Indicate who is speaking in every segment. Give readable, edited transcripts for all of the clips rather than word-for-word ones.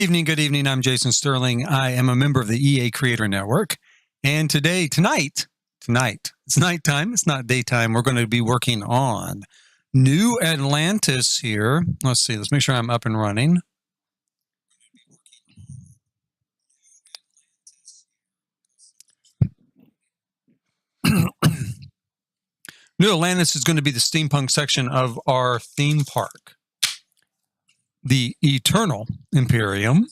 Speaker 1: Good evening. I'm Jason Sterling. I am a member of the EA Creator Network. And tonight, it's nighttime. It's not daytime. We're going to be working on New Atlantis here. Let's see. Let's make sure I'm up and running. New Atlantis is going to be the steampunk section of our theme park. The Eternal Imperium.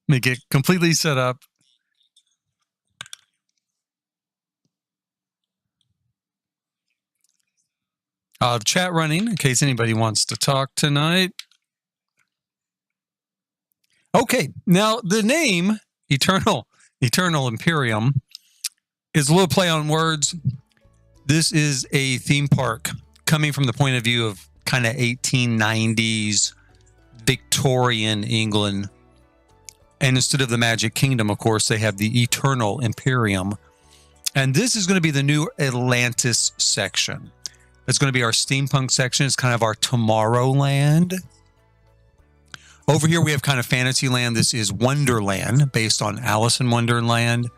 Speaker 1: Let me get completely set up. I'll have chat running in case anybody wants to talk tonight. Okay, now the name Eternal Imperium is a little play on words. This is a theme park coming from the point of view of kind of 1890s Victorian England. And instead of the Magic Kingdom, of course, they have the Eternal Imperium. And this is going to be the New Atlantis section. It's going to be our steampunk section. It's kind of our Tomorrowland. Over here, we have kind of Fantasyland. This is Wonderland, based on Alice in Wonderland.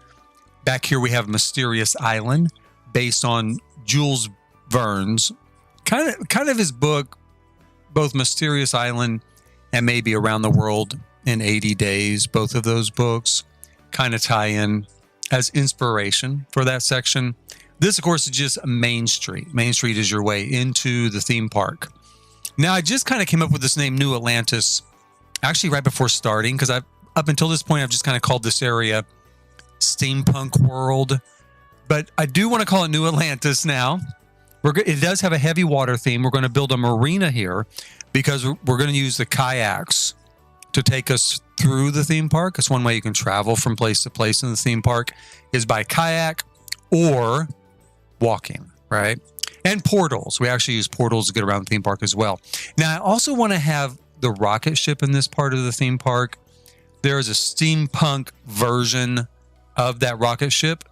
Speaker 1: Back here, we have Mysterious Island, based on Jules Verne's kind of his book, both Mysterious Island and maybe Around the World in 80 Days. Both of those books kind of tie in as inspiration for that section. This, of course, is just Main Street. Main Street is your way into the theme park. Now, I just kind of came up with this name, New Atlantis, actually right before starting, because up until this point, I've just kind of called this area Steampunk World. But I do want to call it New Atlantis now. It does have a heavy water theme. We're going to build a marina here because we're going to use the kayaks to take us through the theme park. It's one way you can travel from place to place in the theme park is by kayak or walking, right? And portals. We actually use portals to get around the theme park as well. Now, I also want to have the rocket ship in this part of the theme park. There is a steampunk version of that rocket ship.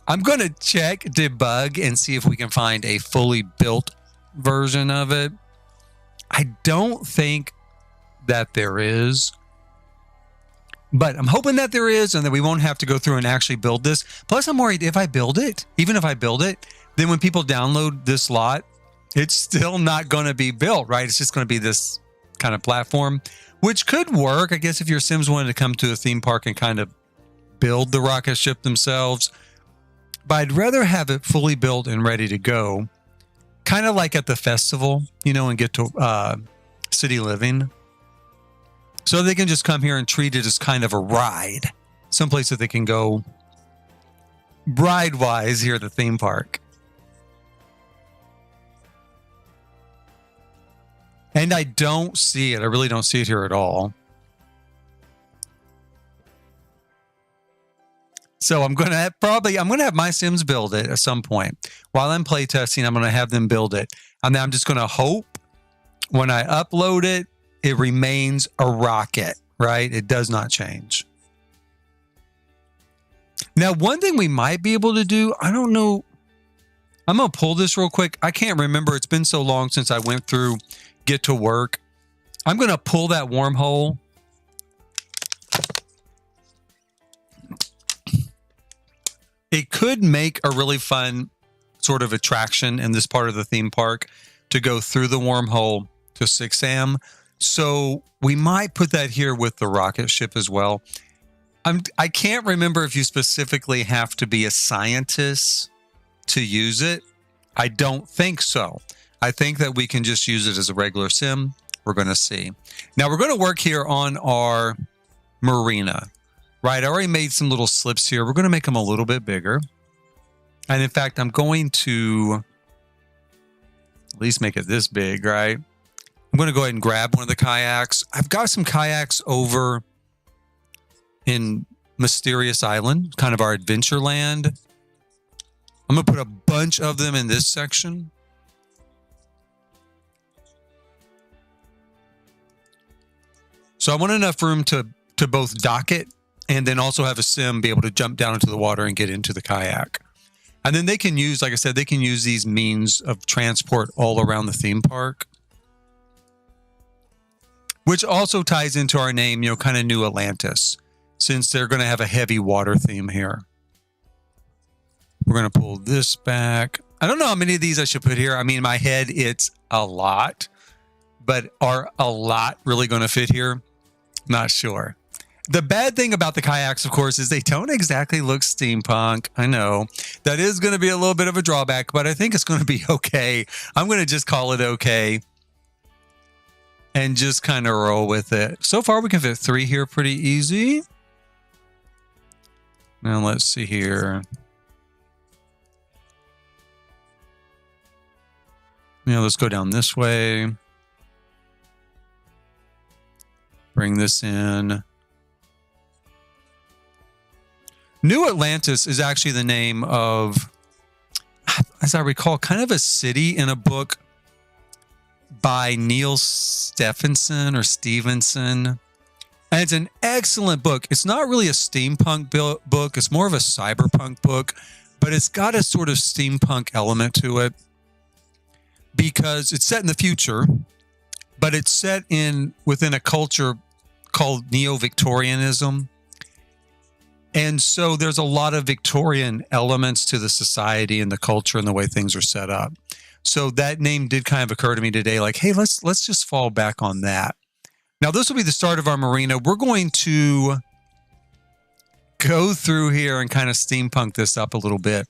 Speaker 1: I'm going to check, debug, and see if we can find a fully built version of it. I don't think that there is, but I'm hoping that there is and that we won't have to go through and actually build this. Plus, I'm worried if I build it, even if I build it, then when people download this lot, it's still not going to be built, right? It's just going to be this kind of platform, which could work, I guess, if your Sims wanted to come to a theme park and kind of build the rocket ship themselves. But I'd rather have it fully built and ready to go, kind of like at the festival, and get to City Living. So they can just come here and treat it as kind of a ride, someplace that they can go bride-wise here at the theme park. And I don't see it. I really don't see it here at all. So I'm going to have my Sims build it at some point. While I'm playtesting, I'm going to have them build it. And then I'm just going to hope when I upload it, it remains a rocket, right? It does not change. Now, one thing we might be able to do, I don't know. I'm going to pull this real quick. I can't remember. It's been so long since I went through Get to Work. I'm going to pull that wormhole. It could make a really fun sort of attraction in this part of the theme park to go through the wormhole to 6am. So we might put that here with the rocket ship as well. I can't remember if you specifically have to be a scientist to use it. I don't think so. I think that we can just use it as a regular sim. We're going to see. Now we're going to work here on our marina. Right, I already made some little slips here. We're going to make them a little bit bigger. And in fact, I'm going to at least make it this big, right? I'm going to go ahead and grab one of the kayaks. I've got some kayaks over in Mysterious Island, kind of our adventure land. I'm going to put a bunch of them in this section. So I want enough room to both dock it and then also have a sim be able to jump down into the water and get into the kayak. And then they can use, like I said, they can use these means of transport all around the theme park. which also ties into our name, you know, kind of New Atlantis, since they're going to have a heavy water theme here. We're going to pull this back. I don't know how many of these I should put here. I mean, in my head, it's a lot, but are a lot really going to fit here? Not sure. The bad thing about the kayaks, of course, is they don't exactly look steampunk. I know that is going to be a little bit of a drawback, but I think it's going to be okay. I'm going to just call it okay and just kind of roll with it. So far, we can fit 3 here pretty easy. Now, let's see here. Now, let's go down this way. Bring this in. New Atlantis is actually the name of, as I recall, kind of a city in a book by Neil Stephenson or Stevenson. And it's an excellent book. It's not really a steampunk book. It's more of a cyberpunk book, but it's got a sort of steampunk element to it because it's set in the future, but it's set within a culture called Neo-Victorianism. And so there's a lot of Victorian elements to the society and the culture and the way things are set up. So that name did kind of occur to me today, like, hey, let's just fall back on that. Now, this will be the start of our marina. We're going to go through here and kind of steampunk this up a little bit.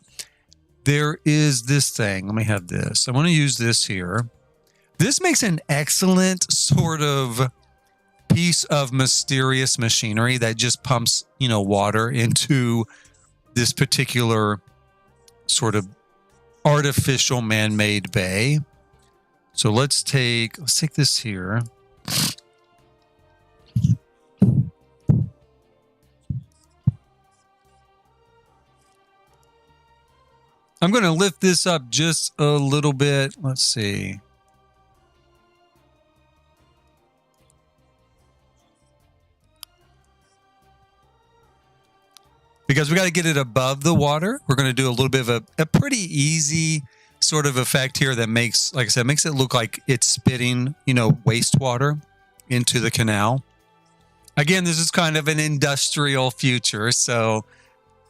Speaker 1: There is this thing. Let me have this. I want to use this here. This makes an excellent sort of piece of mysterious machinery that just pumps, you know, water into this particular sort of artificial man-made bay. So let's take this here. I'm going to lift this up just a little bit. Let's see. Because we got to get it above the water. We're going to do a little bit of a pretty easy sort of effect here that makes, like I said, makes it look like it's spitting, you know, wastewater into the canal. Again, this is kind of an industrial future, so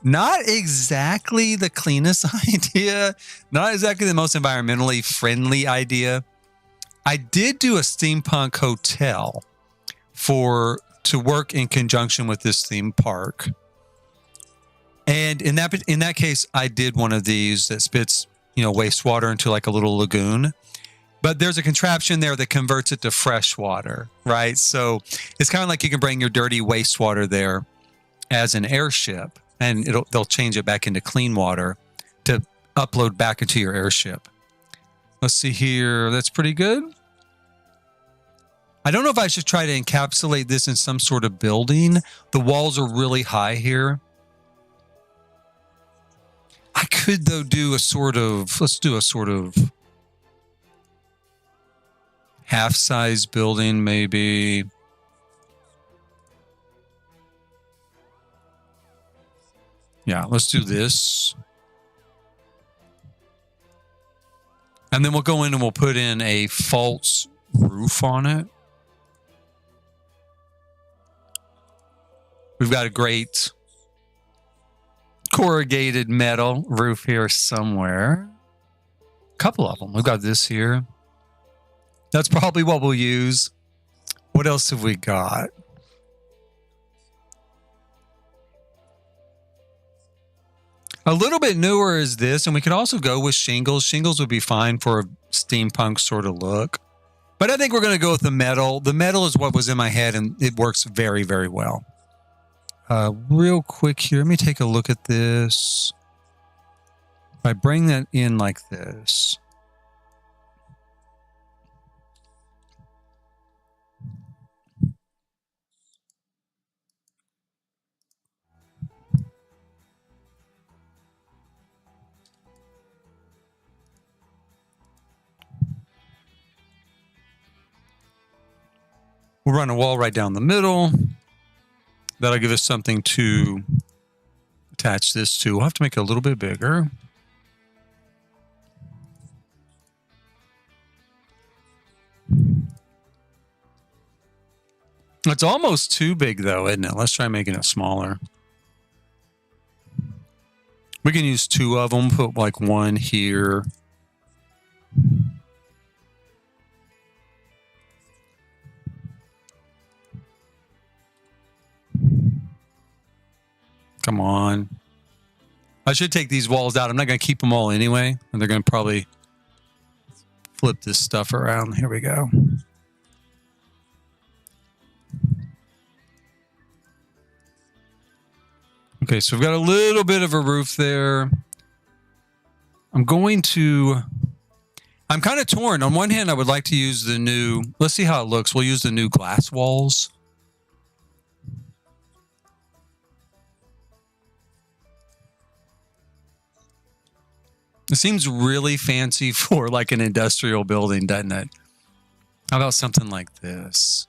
Speaker 1: not exactly the cleanest idea, not exactly the most environmentally friendly idea. I did do a steampunk hotel to work in conjunction with this theme park. And in that case, I did one of these that spits, you know, wastewater into like a little lagoon. But there's a contraption there that converts it to fresh water, right? So it's kind of like you can bring your dirty wastewater there as an airship, and they'll change it back into clean water to upload back into your airship. Let's see here. That's pretty good. I don't know if I should try to encapsulate this in some sort of building. The walls are really high here. I could, though, let's do a sort of half-size building, maybe. Yeah, let's do this. And then we'll go in and we'll put in a false roof on it. We've got a great corrugated metal roof here somewhere. A couple of them. We've got this here. That's probably what we'll use. What else have we got? A little bit newer is this, and we could also go with shingles. Shingles would be fine for a steampunk sort of look. But I think we're going to go with the metal. The metal is what was in my head, and it works very, very well. Real quick here, let me take a look at this. If I bring that in like this. We'll run a wall right down the middle. That'll give us something to attach this to. We'll have to make it a little bit bigger. It's almost too big though, isn't it? Let's try making it smaller. We can use 2 of them, put like 1 here. Come on. I should take these walls out. I'm not going to keep them all anyway. And they're going to probably flip this stuff around. Here we go. Okay, so we've got a little bit of a roof there. I'm kind of torn. On one hand, I would like to use the new, let's see how it looks. We'll use the new glass walls. It seems really fancy for like an industrial building, doesn't it? How about something like this?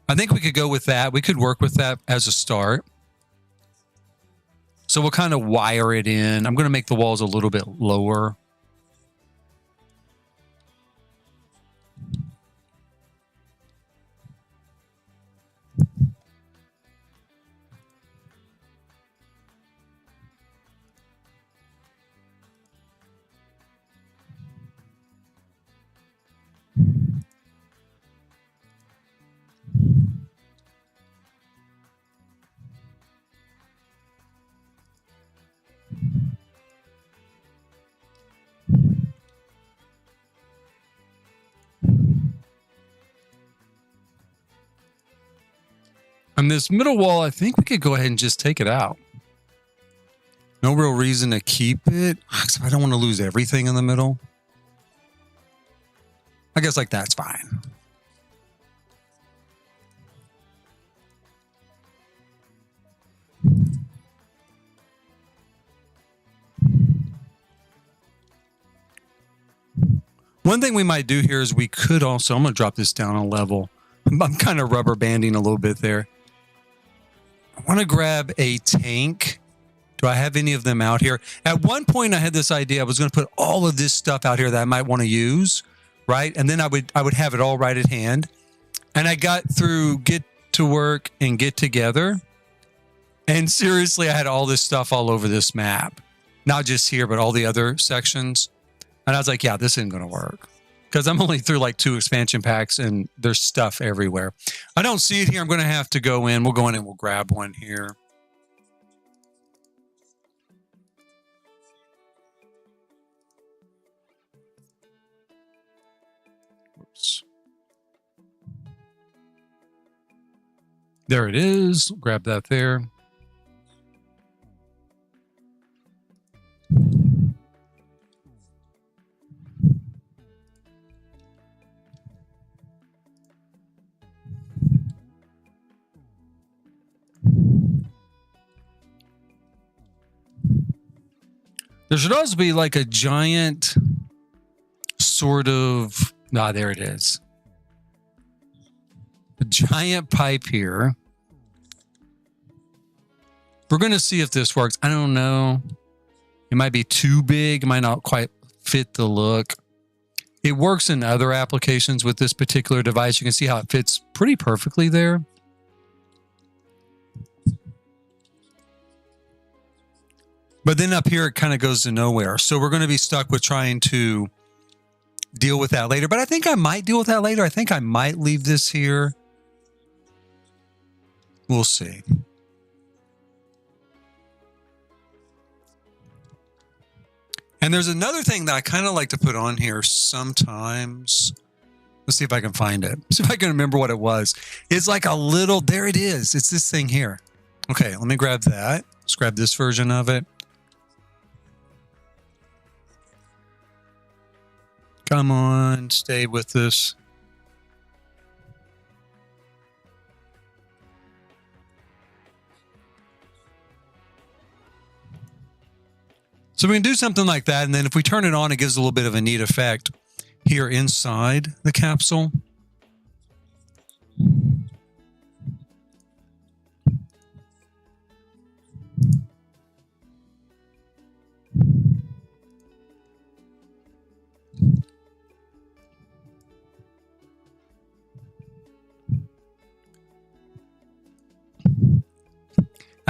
Speaker 1: I think we could go with that. We could work with that as a start. So we'll kind of wire it in. I'm going to make the walls a little bit lower. And this middle wall, I think we could go ahead and just take it out. No real reason to keep it. I don't want to lose everything in the middle. I guess like that's fine. One thing we might do here is we could also, I'm going to drop this down a level. I'm kind of rubber banding a little bit there. I want to grab a tank. Do I have any of them out here? At one point, I had this idea. I was going to put all of this stuff out here that I might want to use, right? And then I would have it all right at hand. And I got through Get to Work and Get Together. And seriously, I had all this stuff all over this map. Not just here, but all the other sections. And I was like, yeah, this isn't going to work. Because I'm only through like 2 expansion packs and there's stuff everywhere. I don't see it here. I'm going to have to go in. We'll go in and we'll grab one here. Oops. There it is. Grab that there. There should also be like a giant sort of, there it is. A giant pipe here. We're going to see if this works. I don't know. It might be too big. It might not quite fit the look. It works in other applications with this particular device. You can see how it fits pretty perfectly there. But then up here, it kind of goes to nowhere. So we're going to be stuck with trying to deal with that later. But I think I might deal with that later. I think I might leave this here. We'll see. And there's another thing that I kind of like to put on here sometimes. Let's see if I can find it. See if I can remember what it was. It's like a little, there it is. It's this thing here. Okay, let me grab that. Let's grab this version of it. Come on, stay with this. So we can do something like that, and then if we turn it on, it gives a little bit of a neat effect here inside the capsule.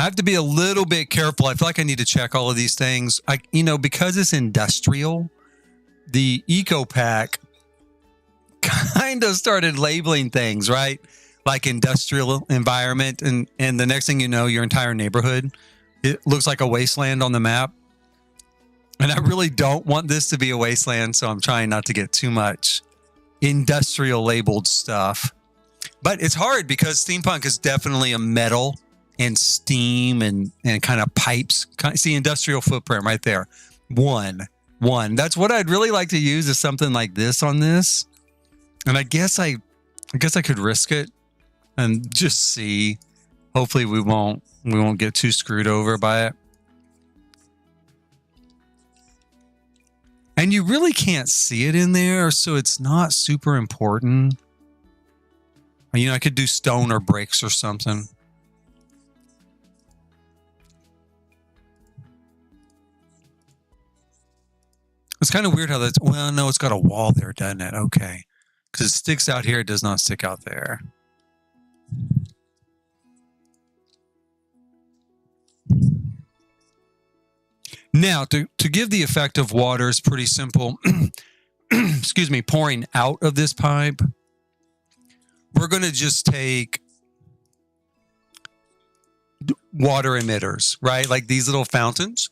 Speaker 1: have to be a little bit careful. I feel like I need to check all of these things. Because it's industrial, the eco pack kind of started labeling things, right? Like industrial environment. And the next thing you know, your entire neighborhood, it looks like a wasteland on the map. And I really don't want this to be a wasteland, so I'm trying not to get too much industrial labeled stuff. But it's hard because steampunk is definitely a metal and steam and kind of pipes. See, industrial footprint right there. One. That's what I'd really like to use, is something like this on this. And I guess I could risk it and just see. Hopefully we won't get too screwed over by it. And you really can't see it in there, so it's not super important. I could do stone or bricks or something. It's kind of weird how that's... Well, no, it's got a wall there, doesn't it? Okay. Because it sticks out here, it does not stick out there. Now, to give the effect of water is pretty simple. Excuse me, pouring out of this pipe. We're going to just take water emitters, right? Like these little fountains.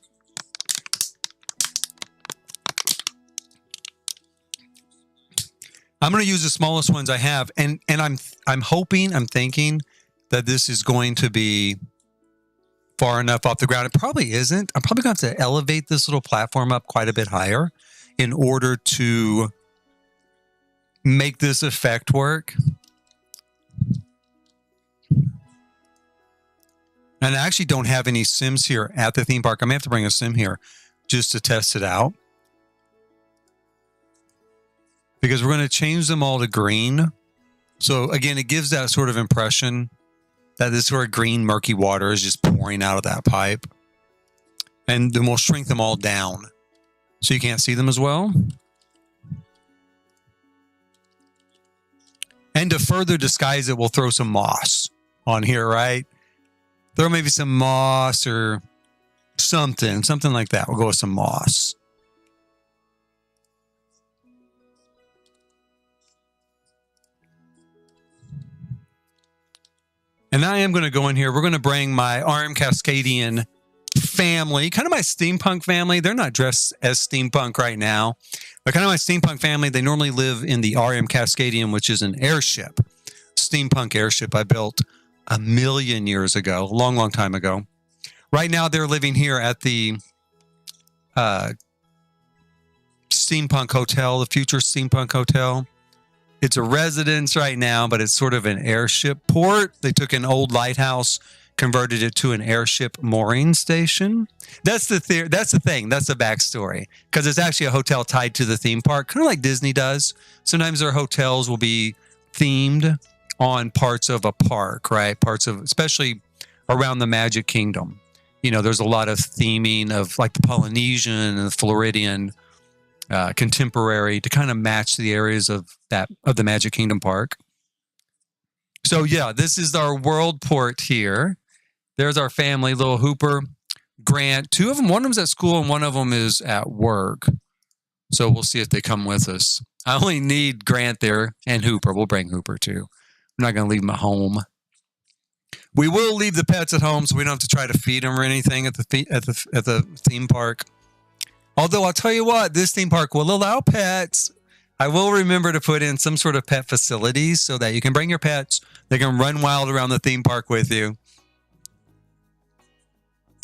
Speaker 1: I'm going to use the smallest ones I have, and I'm thinking that this is going to be far enough off the ground. It probably isn't. I'm probably going to have to elevate this little platform up quite a bit higher in order to make this effect work. And I actually don't have any sims here at the theme park. I may have to bring a sim here just to test it out, because we're going to change them all to green. So again, it gives that sort of impression that this sort of green murky water is just pouring out of that pipe. And then we'll shrink them all down so you can't see them as well. And to further disguise it, we'll throw some moss on here, right? Throw maybe some moss or something like that. We'll go with some moss. And I am going to go in here. We're going to bring my RM Cascadian family, kind of my steampunk family. They're not dressed as steampunk right now, but kind of my steampunk family. They normally live in the RM Cascadian, which is an airship, steampunk airship I built 1,000,000 years ago, a long, long time ago. Right now, they're living here at the Steampunk Hotel, the future Steampunk Hotel. It's a residence right now, but it's sort of an airship port. They took an old lighthouse, converted it to an airship mooring station. That's the thing. That's the backstory, because it's actually a hotel tied to the theme park, kind of like Disney does. Sometimes their hotels will be themed on parts of a park, right? Parts of, especially around the Magic Kingdom. There's a lot of theming of like the Polynesian and the Floridian, contemporary, to kind of match the areas of the Magic Kingdom Park. So yeah, this is our world port here. There's our family, little Hooper, Grant. Two of them, one of them's at school and one of them is at work. So we'll see if they come with us. I only need Grant there and Hooper. We'll bring Hooper too. I'm not going to leave them at home. We will leave the pets at home, so we don't have to try to feed them or anything at the theme park. Although I'll tell you what, this theme park will allow pets. I will remember to put in some sort of pet facilities so that you can bring your pets. They can run wild around the theme park with you.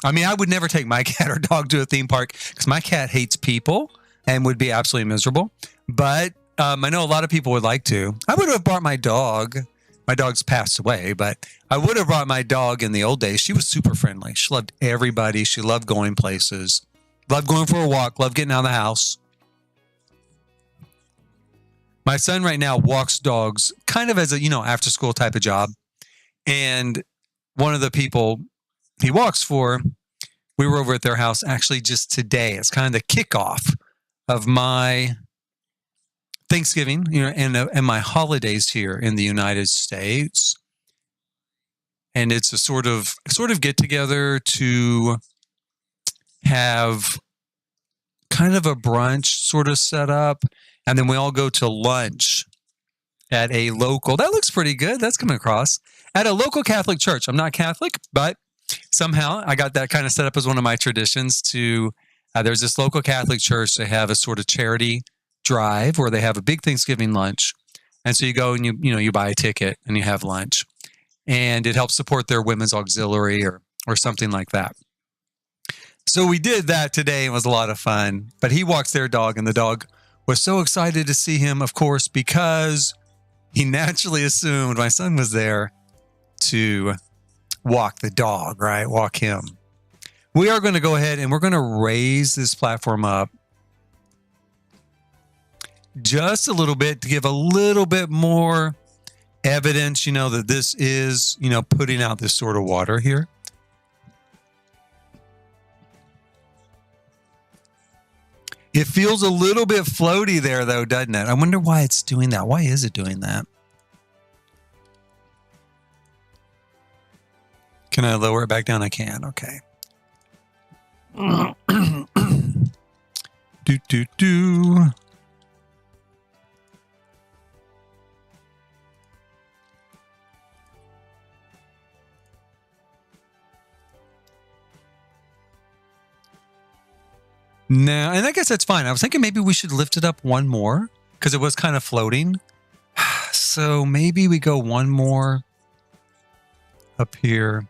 Speaker 1: I mean, I would never take my cat or dog to a theme park because my cat hates people and would be absolutely miserable. But I know a lot of people would like to. I would have brought my dog. My dog's passed away, but I would have brought my dog in the old days. She was super friendly. She loved everybody. She loved going places. Loved going for a walk. Loved getting out of the house. My son right now walks dogs kind of as a, after school type of job. And one of the people he walks for, we were over at their house actually just today. It's kind of the kickoff of my Thanksgiving, and my holidays here in the United States. and it's a sort of get together to have kind of a brunch sort of set up, and then we all go to lunch at a local. That looks pretty good. That's coming across at a local Catholic church. I'm not Catholic, but somehow I got that kind of set up as one of my traditions. To there's this local Catholic church. They have a sort of charity drive where they have a big Thanksgiving lunch, and so you go and you buy a ticket and you have lunch, and it helps support their women's auxiliary or something like that. So we did that today. It was a lot of fun. But he walks their dog, and the dog was so excited to see him, of course, because he naturally assumed my son was there to walk the dog, right? Walk him. We are going to go ahead and we're going to raise this platform up just a little bit to give a little bit more evidence, that this is, putting out this sort of water here. It feels a little bit floaty there, though, doesn't it? I wonder why it's doing that. Why is it doing that? Can I lower it back down? I can. Okay. do. No, and I guess that's fine. I was thinking maybe we should lift it up one more because it was kind of floating. So maybe we go one more up here.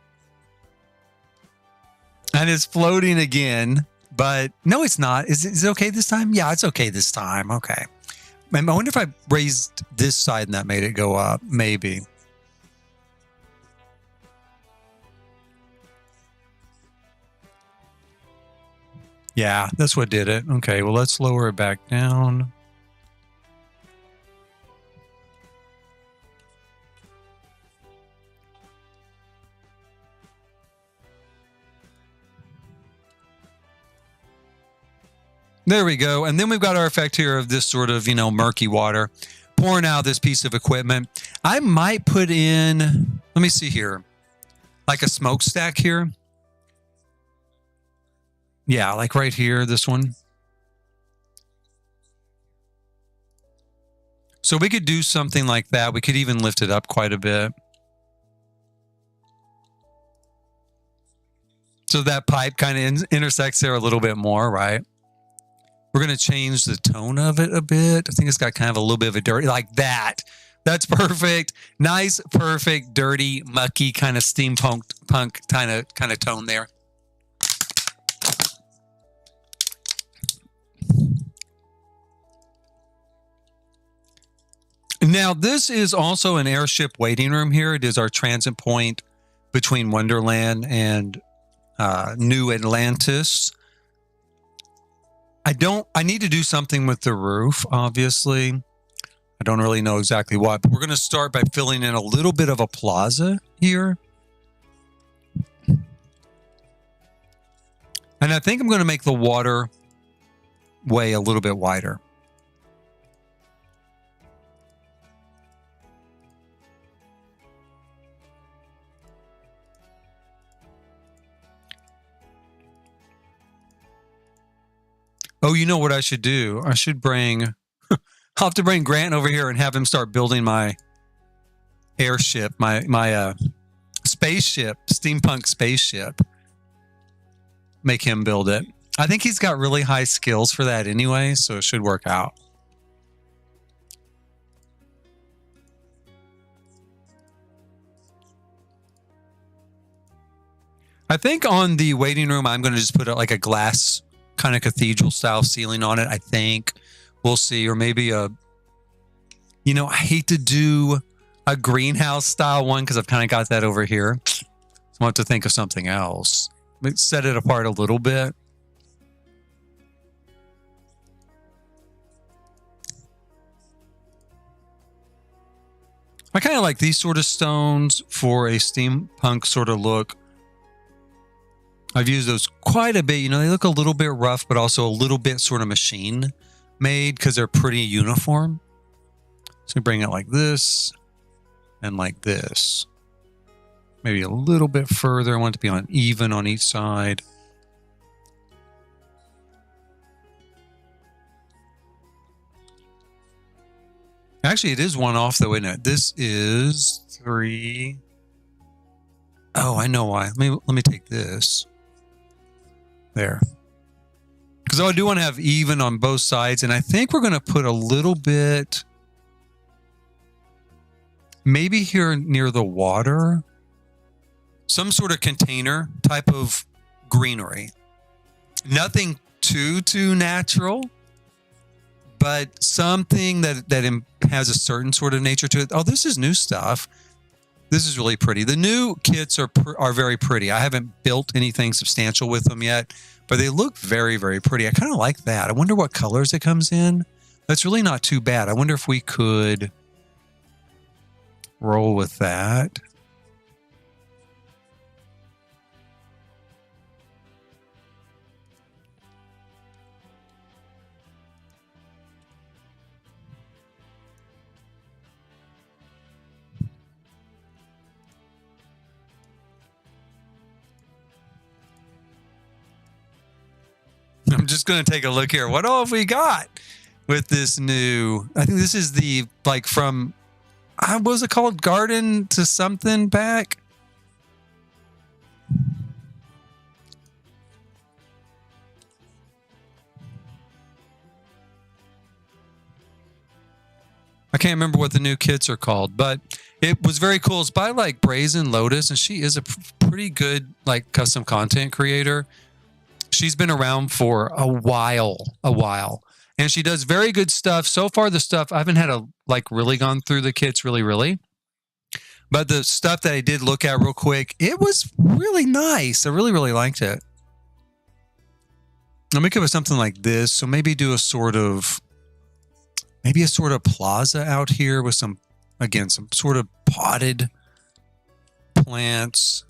Speaker 1: And it's floating again, but no, it's not. Is it okay this time? Yeah, it's okay this time. Okay. I wonder if I raised this side and that made it go up. Maybe. Yeah, that's what did it. Okay, well, let's lower it back down. There we go. And then we've got our effect here of this sort of, murky water pouring out this piece of equipment. I might put in, let me see here, like a smokestack here. Yeah, like right here, this one. So we could do something like that. We could even lift it up quite a bit. So that pipe kind of intersects there a little bit more, right? We're going to change the tone of it a bit. I think it's got kind of a little bit of a dirty, like that. That's perfect. Nice, perfect, dirty, mucky kind of steampunk kind of tone there. Now, this is also an airship waiting room here. It is our transit point between Wonderland and New Atlantis. I need to do something with the roof, obviously. I don't really know exactly what, but we're going to start by filling in a little bit of a plaza here. And I think I'm going to make the water way a little bit wider. Oh, you know what I should do? I should I'll have to bring Grant over here and have him start building my airship, my spaceship, steampunk spaceship. Make him build it. I think he's got really high skills for that anyway, so it should work out. I think on the waiting room, I'm going to just put like a glass kind of cathedral style ceiling on it. I think we'll see, or maybe I hate to do a greenhouse style one because I've kind of got that over here. So I'll have to think of something else. Set it apart a little bit. I kind of like these sort of stones for a steampunk sort of look. I've used those quite a bit. They look a little bit rough, but also a little bit sort of machine made because they're pretty uniform. So we bring it like this and like this. maybe a little bit further. I want it to be on even on each side. Actually, it is one off though, isn't it? This is 3. Oh, I know why. Let me take this. There. Because I do want to have even on both sides, and I think we're going to put a little bit, maybe here near the water, some sort of container type of greenery. Nothing too natural, but something that has a certain sort of nature to it. Oh, this is new stuff. This is really pretty. The new kits are very pretty. I haven't built anything substantial with them yet, but they look very, very pretty. I kind of like that. I wonder what colors it comes in. That's really not too bad. I wonder if we could roll with that. I'm just going to take a look here. What all have we got with this new? I think this is the, like, from, what was it called? Garden to something pack? I can't remember what the new kits are called, but it was very cool. It's by, like, Brazen Lotus, and she is a pretty good, like, custom content creator. She's been around for a while, and she does very good stuff. So far, the stuff, I haven't had really gone through the kits really, but the stuff that I did look at real quick, it was really nice. I really liked it. Let me give it something like this. So maybe do a sort of plaza out here with some sort of potted plants.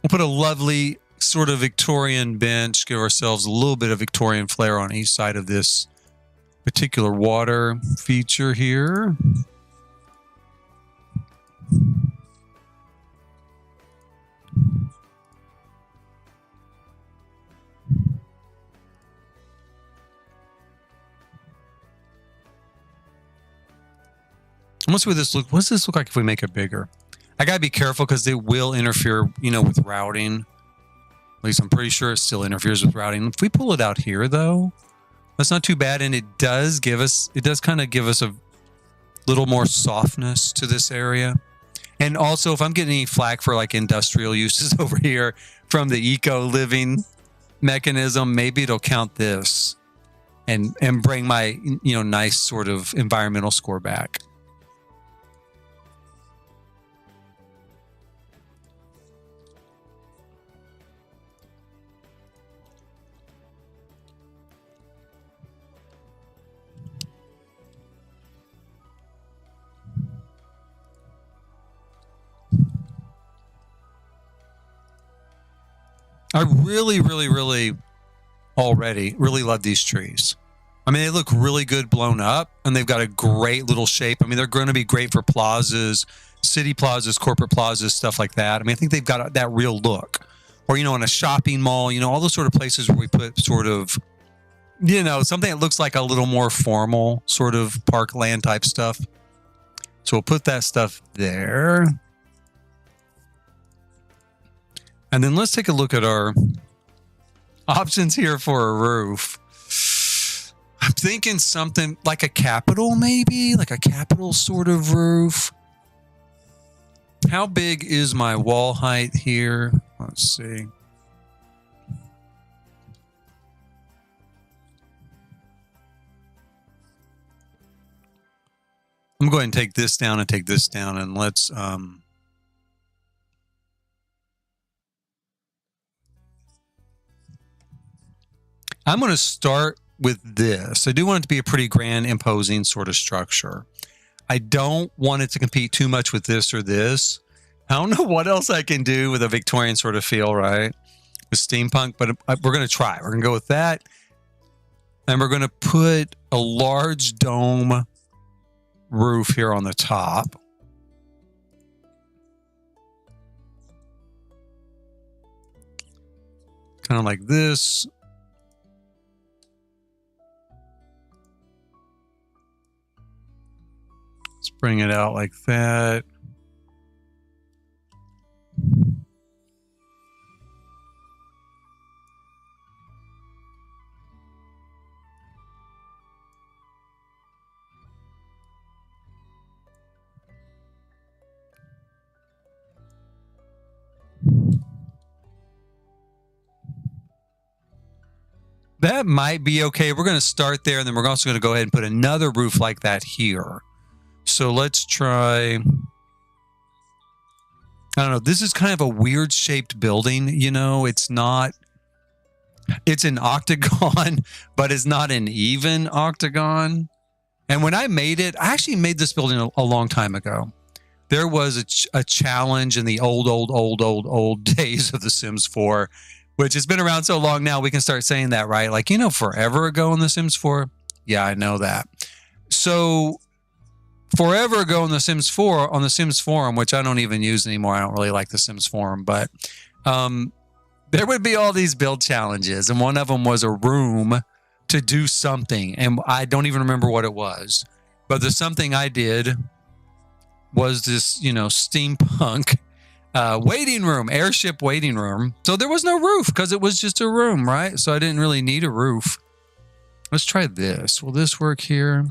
Speaker 1: We'll put a lovely sort of Victorian bench, give ourselves a little bit of Victorian flair on each side of this particular water feature here. What's this look like if we make it bigger? I gotta be careful because they will interfere, with routing. At least I'm pretty sure it still interferes with routing. If we pull it out here, though, that's not too bad, and it does kind of give us a little more softness to this area. And also, if I'm getting any flack for like industrial uses over here from the eco living mechanism, maybe it'll count this and bring my nice sort of environmental score back. I really already really love these trees. I mean, they look really good blown up, and they've got a great little shape. I mean, they're going to be great for plazas, city plazas, corporate plazas, stuff like that. I mean, I think they've got that real look. Or, in a shopping mall, all those sort of places where we put sort of, something that looks like a little more formal sort of parkland type stuff. So we'll put that stuff there. And then let's take a look at our options here for a roof. I'm thinking something like a capital, maybe? Like a capital sort of roof. How big is my wall height here? Let's see. I'm going to take this down and take this down, and let's... I'm going to start with this. I do want it to be a pretty grand, imposing sort of structure. I don't want it to compete too much with this or this. I don't know what else I can do with a Victorian sort of feel, right? With steampunk, but we're going to try. We're going to go with that. And we're going to put a large dome roof here on the top. Kind of like this. Let's bring it out like that. That might be okay. We're going to start there, and then we're also going to go ahead and put another roof like that here. So let's try... I don't know. This is kind of a weird shaped building. You know, it's not... It's an octagon, but it's not an even octagon. And when I made it, I actually made this building a long time ago. There was a challenge in the old days of The Sims 4, which has been around so long now, we can start saying that, right? Like, you know, forever ago in The Sims 4? Yeah, I know that. So, forever ago in The Sims 4, on the Sims Forum, which I don't even use anymore, I don't really like the Sims Forum, but there would be all these build challenges, and one of them was a room to do something, and I don't even remember what it was. But the something I did was this, you know, steampunk waiting room, airship waiting room. So there was no roof because it was just a room, right? So I didn't really need a roof. Let's try this. Will this work here?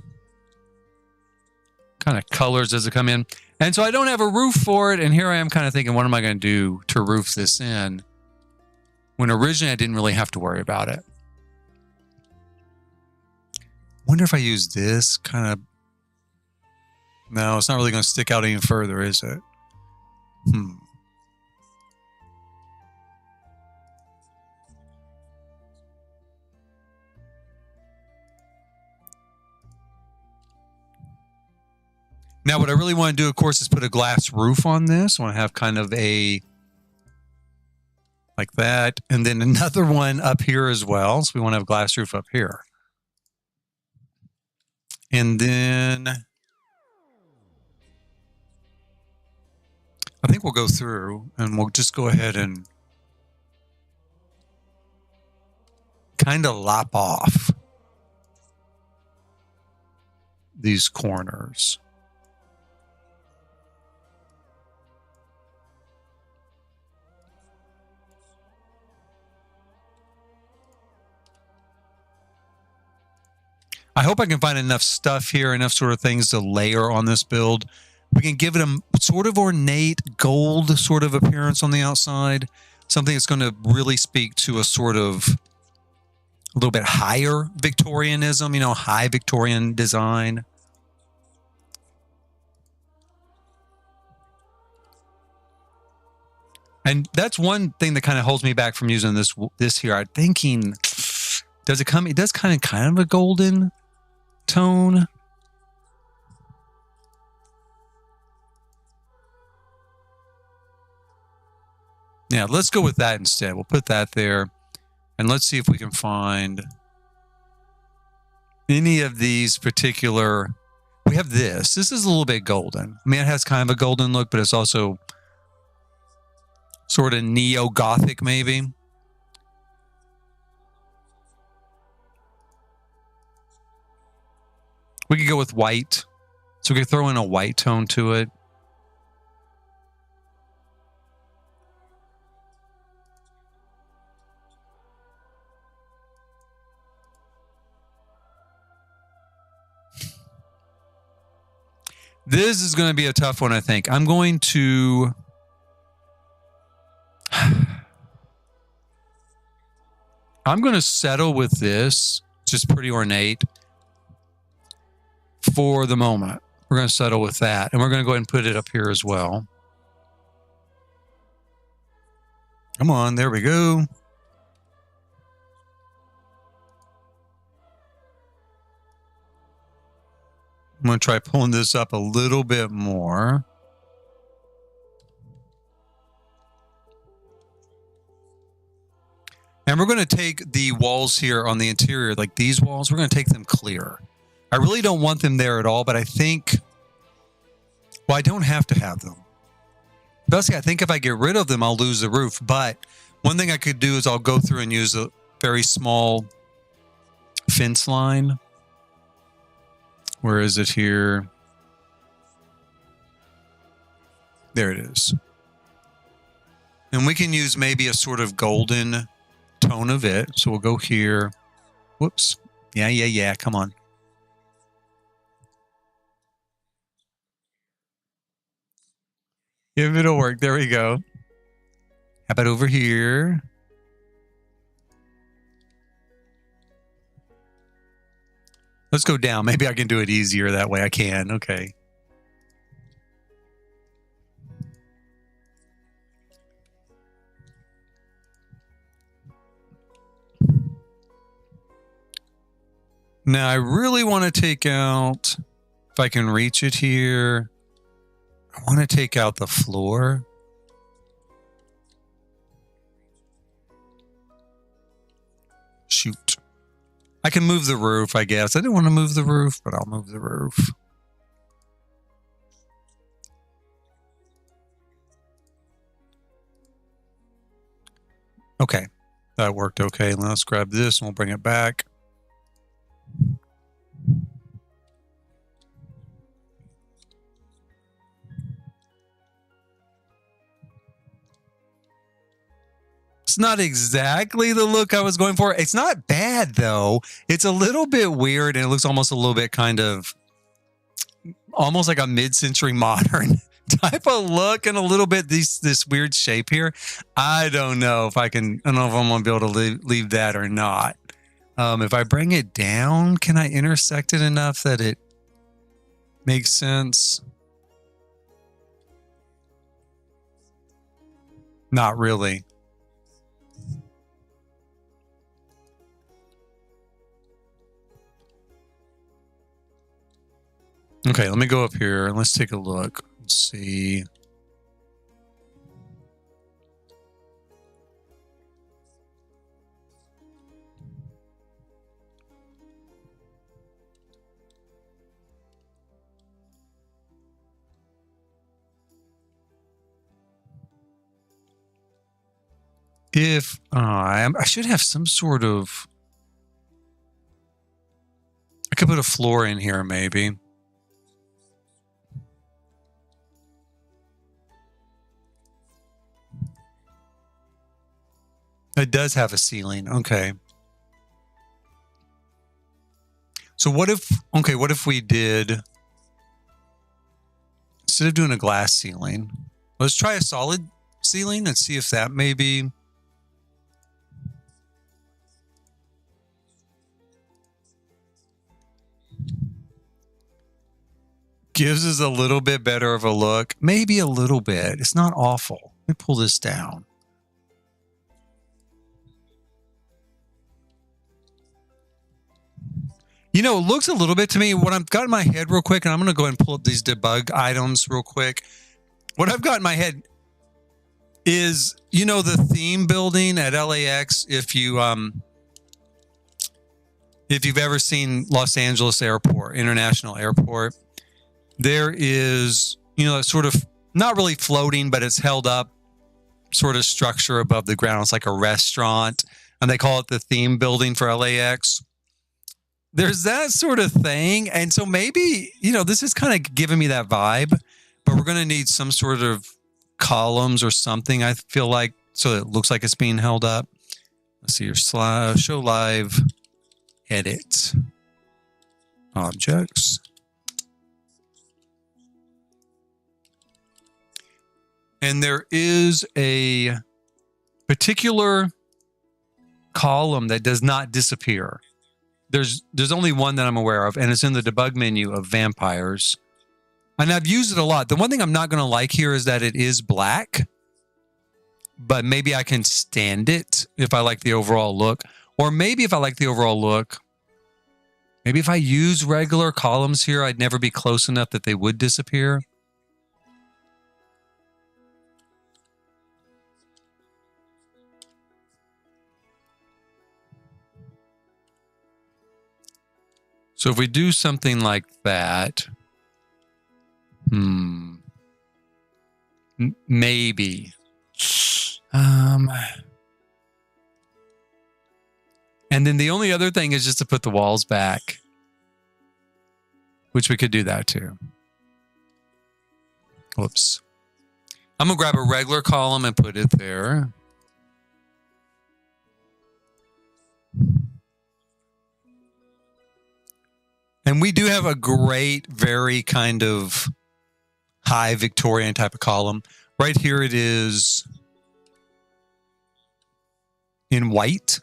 Speaker 1: Kind of colors does it come in? And so I don't have a roof for it. And here I am kind of thinking, what am I going to do to roof this in? When originally I didn't really have to worry about it. Wonder if I use this kind of... No, it's not really going to stick out any further, is it? Now, what I really want to do, of course, is put a glass roof on this. I want to have kind of a... like that. And then another one up here as well. So we want to have a glass roof up here. And then... I think we'll go through and we'll just go ahead and kind of lop off these corners. I hope I can find enough stuff here, enough sort of things to layer on this build. We can give it a sort of ornate gold sort of appearance on the outside. Something that's going to really speak to a sort of a little bit higher Victorianism, you know, high Victorian design. And that's one thing that kind of holds me back from using this here. I'm thinking, does it come? It does kind of a golden tone. Yeah, let's go with that instead. We'll put that there. And let's see if we can find any of these particular... We have this. This is a little bit golden. I mean, it has kind of a golden look, but it's also sort of neo-Gothic, maybe. We could go with white. So we could throw in a white tone to it. This is going to be a tough one, I think. I'm going to... I'm going to settle with this. Just pretty ornate. For the moment. We're going to settle with that. And we're going to go ahead and put it up here as well. Come on, there we go. I'm going to try pulling this up a little bit more. And we're going to take the walls here on the interior, like these walls, we're going to take them clear. I really don't want them there at all, but I think, well, I don't have to have them. Basically, I think if I get rid of them, I'll lose the roof. But one thing I could do is I'll go through and use a very small fence line. Where is it here? There it is. And we can use maybe a sort of golden tone of it. So we'll go here. Whoops. Yeah. Come on. If it'll work. There we go. How about over here? Let's go down. Maybe I can do it easier that way. I can. Okay. Now, I really want to take out, if I can reach it here, I want to take out the floor. Shoot. I can move the roof, I guess. I didn't want to move the roof, but I'll move the roof. Okay. That worked okay. Let's grab this and we'll bring it back. It's not exactly the look I was going for. It's not bad, though. It's a little bit weird, and it looks almost a little bit kind of almost like a mid-century modern type of look, and a little bit this weird shape here. I don't know if I'm going to be able to leave that or not. If I bring it down, can I intersect it enough that it makes sense? Not really. Okay, let me go up here and let's take a look. Let's see. If I should have some sort of, I could put a floor in here maybe. It does have a ceiling. Okay. So what if we did, instead of doing a glass ceiling, let's try a solid ceiling and see if that maybe gives us a little bit better of a look. Maybe a little bit. It's not awful. Let me pull this down. You know, it looks a little bit to me, what I've got in my head real quick, and I'm going to go ahead and pull up these debug items real quick. What I've got in my head is, you know, the theme building at LAX, if you've ever seen Los Angeles Airport, International Airport, there is, you know, sort of not really floating, but it's held up sort of structure above the ground. It's like a restaurant, and they call it the theme building for LAX. There's that sort of thing. And so maybe, you know, this is kind of giving me that vibe, but we're going to need some sort of columns or something, I feel like, so it looks like it's being held up. Let's see your slide, show live, edit, objects. And there is a particular column that does not disappear. There's only one that I'm aware of, and it's in the debug menu of vampires. And I've used it a lot. The one thing I'm not going to like here is that it is black, but maybe I can stand it if I like the overall look. Or maybe if I like the overall look, Maybe if I use regular columns here, I'd never be close enough that they would disappear. So if we do something like that, maybe. And then the only other thing is just to put the walls back, which we could do that too. Whoops. I'm going to grab a regular column and put it there. And we do have a great, very kind of high Victorian type of column. Right here it is in white.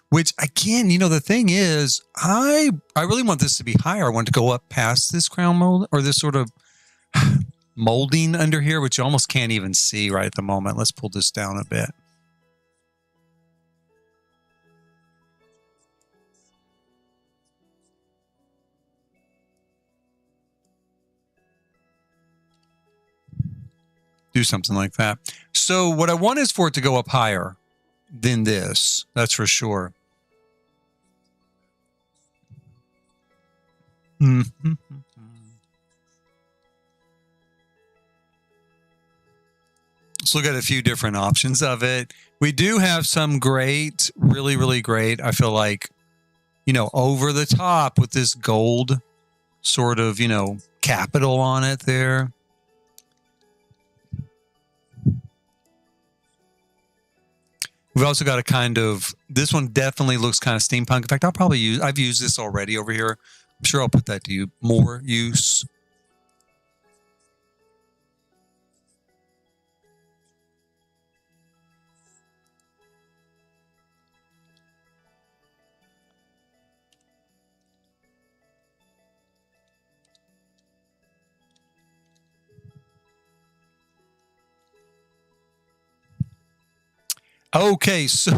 Speaker 1: Which, again, you know, the thing is, I really want this to be higher. I want to go up past this crown mold, or this sort of molding under here, which you almost can't even see right at the moment. Let's pull this down a bit. Do something like that. So what I want is for it to go up higher than this. That's for sure. Mm-hmm. Let's look at a few different options of it. We do have some great, really, really great, I feel like, you know, over the top with this gold sort of, you know, capital on it there. We've also got a kind of, this one definitely looks kind of steampunk. In fact, I've used this already over here. I'm sure I'll put that to more use. Okay, so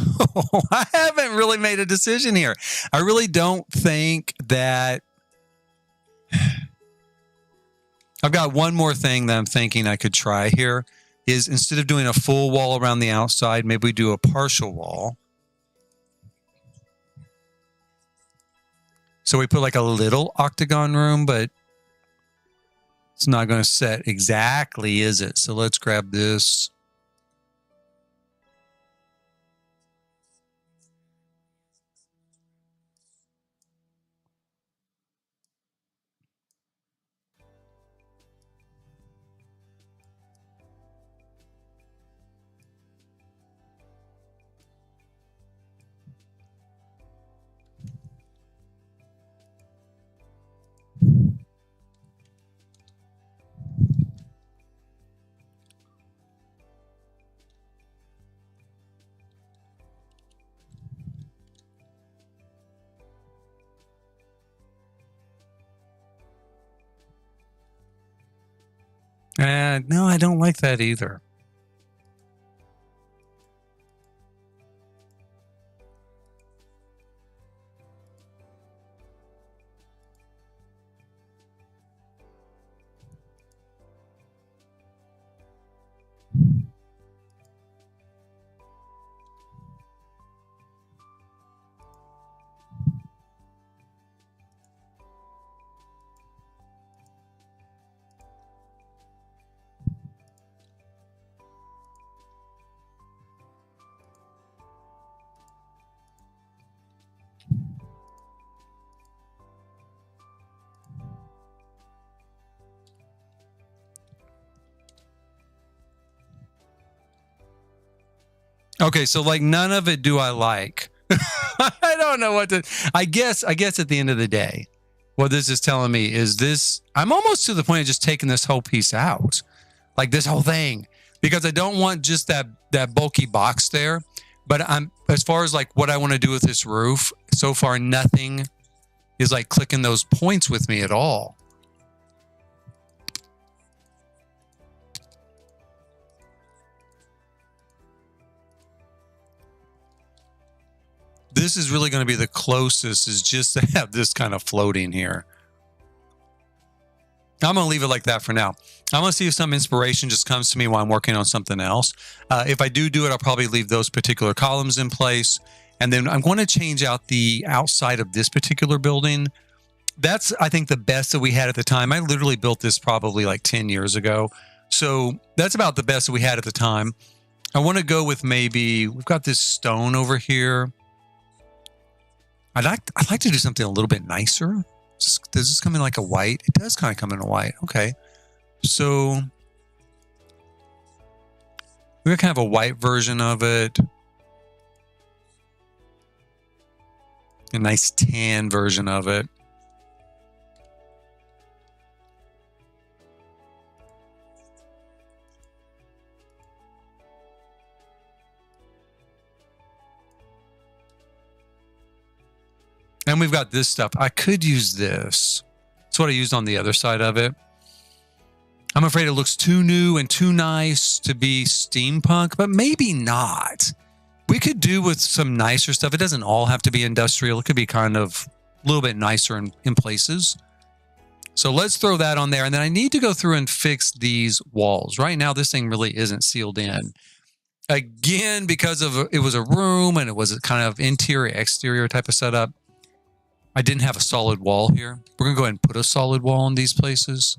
Speaker 1: I haven't really made a decision here. I really don't think that... I've got one more thing that I'm thinking I could try here, is instead of doing a full wall around the outside, maybe we do a partial wall. So we put like a little octagon room, but it's not going to set exactly, is it? So let's grab this. No, I don't like that either. Okay, so like none of it do I like. I don't know what to... I guess at the end of the day, what this is telling me is this... I'm almost to the point of just taking this whole piece out. Like this whole thing. Because I don't want just that bulky box there. But as far as like what I want to do with this roof, so far nothing is like clicking those points with me at all. this is really going to be the closest, is just to have this kind of floating here. I'm going to leave it like that for now. I'm going to see if some inspiration just comes to me while I'm working on something else. If I do it, I'll probably leave those particular columns in place. And then I'm going to change out the outside of this particular building. That's, I think, the best that we had at the time. I literally built this probably like 10 years ago. So that's about the best that we had at the time. I want to go with maybe, we've got this stone over here. I'd like to do something a little bit nicer. Does this come in like a white? It does kind of come in a white. Okay. So we got kind of a white version of it. A nice tan version of it. And we've got this stuff. I could use this. That's what I used on the other side of it. I'm afraid it looks too new and too nice to be steampunk, but maybe not. We could do with some nicer stuff. It doesn't all have to be industrial. It could be kind of a little bit nicer in places. So let's throw that on there. And then I need to go through and fix these walls. Right now, this thing really isn't sealed in. Again, because of it was a room and it was a kind of interior, exterior type of setup. I didn't have a solid wall here. We're going to go ahead and put a solid wall in these places.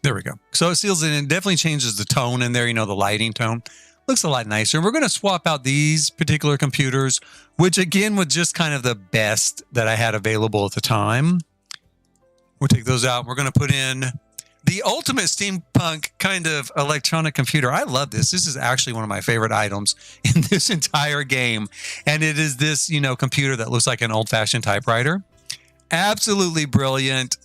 Speaker 1: There we go. So it seals it in. It definitely changes the tone in there, you know, the lighting tone. Looks a lot nicer. And we're going to swap out these particular computers, which again was just kind of the best that I had available at the time. We'll take those out. We're going to put in the ultimate steampunk kind of electronic computer. I love this. This is actually one of my favorite items in this entire game. And it is this, you know, computer that looks like an old-fashioned typewriter. Absolutely brilliant.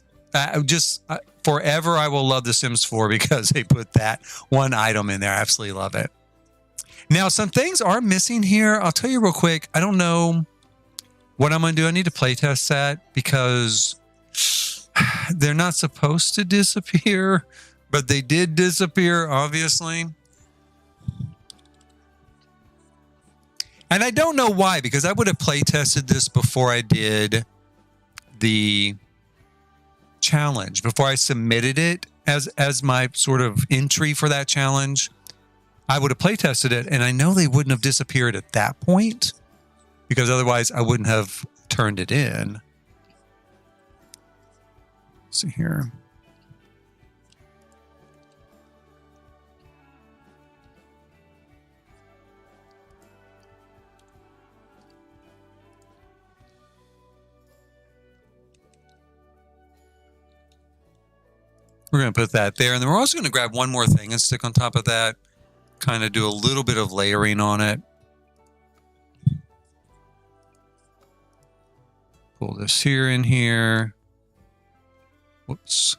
Speaker 1: Forever I will love The Sims 4 because they put that one item in there. I absolutely love it. Now, some things are missing here. I'll tell you real quick. I don't know what I'm going to do. I need to playtest that because they're not supposed to disappear, but they did disappear, obviously. And I don't know why, because I would have playtested this before I did the challenge, before I submitted it as my sort of entry for that challenge. I would have play tested it, and I know they wouldn't have disappeared at that point because otherwise I wouldn't have turned it in. Let's see here. We're going to put that there. And then we're also going to grab one more thing and stick on top of that. Kind of do a little bit of layering on it. Pull this here in here. Whoops.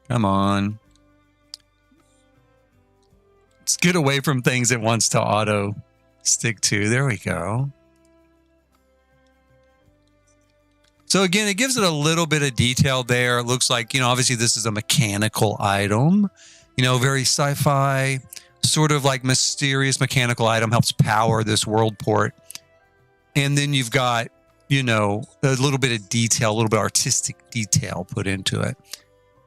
Speaker 1: Come on. Let's get away from things it wants to auto stick to. There we go. So again, it gives it a little bit of detail there. It looks like, you know, obviously this is a mechanical item, you know, very sci-fi, sort of like mysterious mechanical item, helps power this world port. And then you've got, you know, a little bit of detail, a little bit of artistic detail put into it,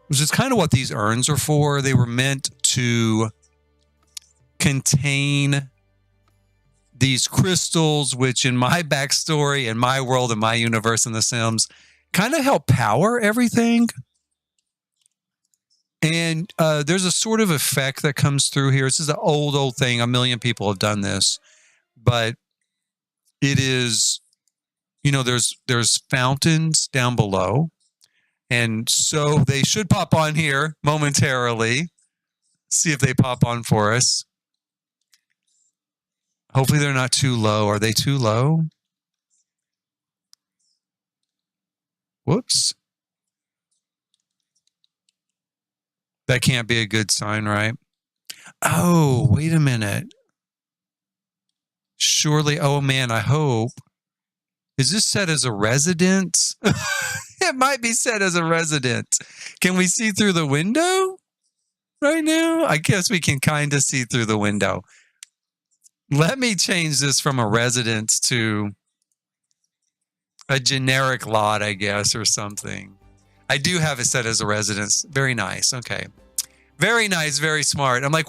Speaker 1: which is kind of what these urns are for. They were meant to contain these crystals, which in my backstory, in my world, in my universe, in The Sims, kind of help power everything. And there's a sort of effect that comes through here. This is an old thing. A million people have done this. But it is, you know, there's fountains down below. And so they should pop on here momentarily. See if they pop on for us. Hopefully they're not too low. Are they too low? Whoops. That can't be a good sign, right? Oh, wait a minute. Surely, oh man, I hope. Is this set as a residence? It might be set as a residence. Can we see through the window right now? I guess we can kind of see through the window. Let me change this from a residence to a generic lot, I guess, or something. I do have it set as a residence. Very nice. Okay. Very nice. Very smart. I'm like,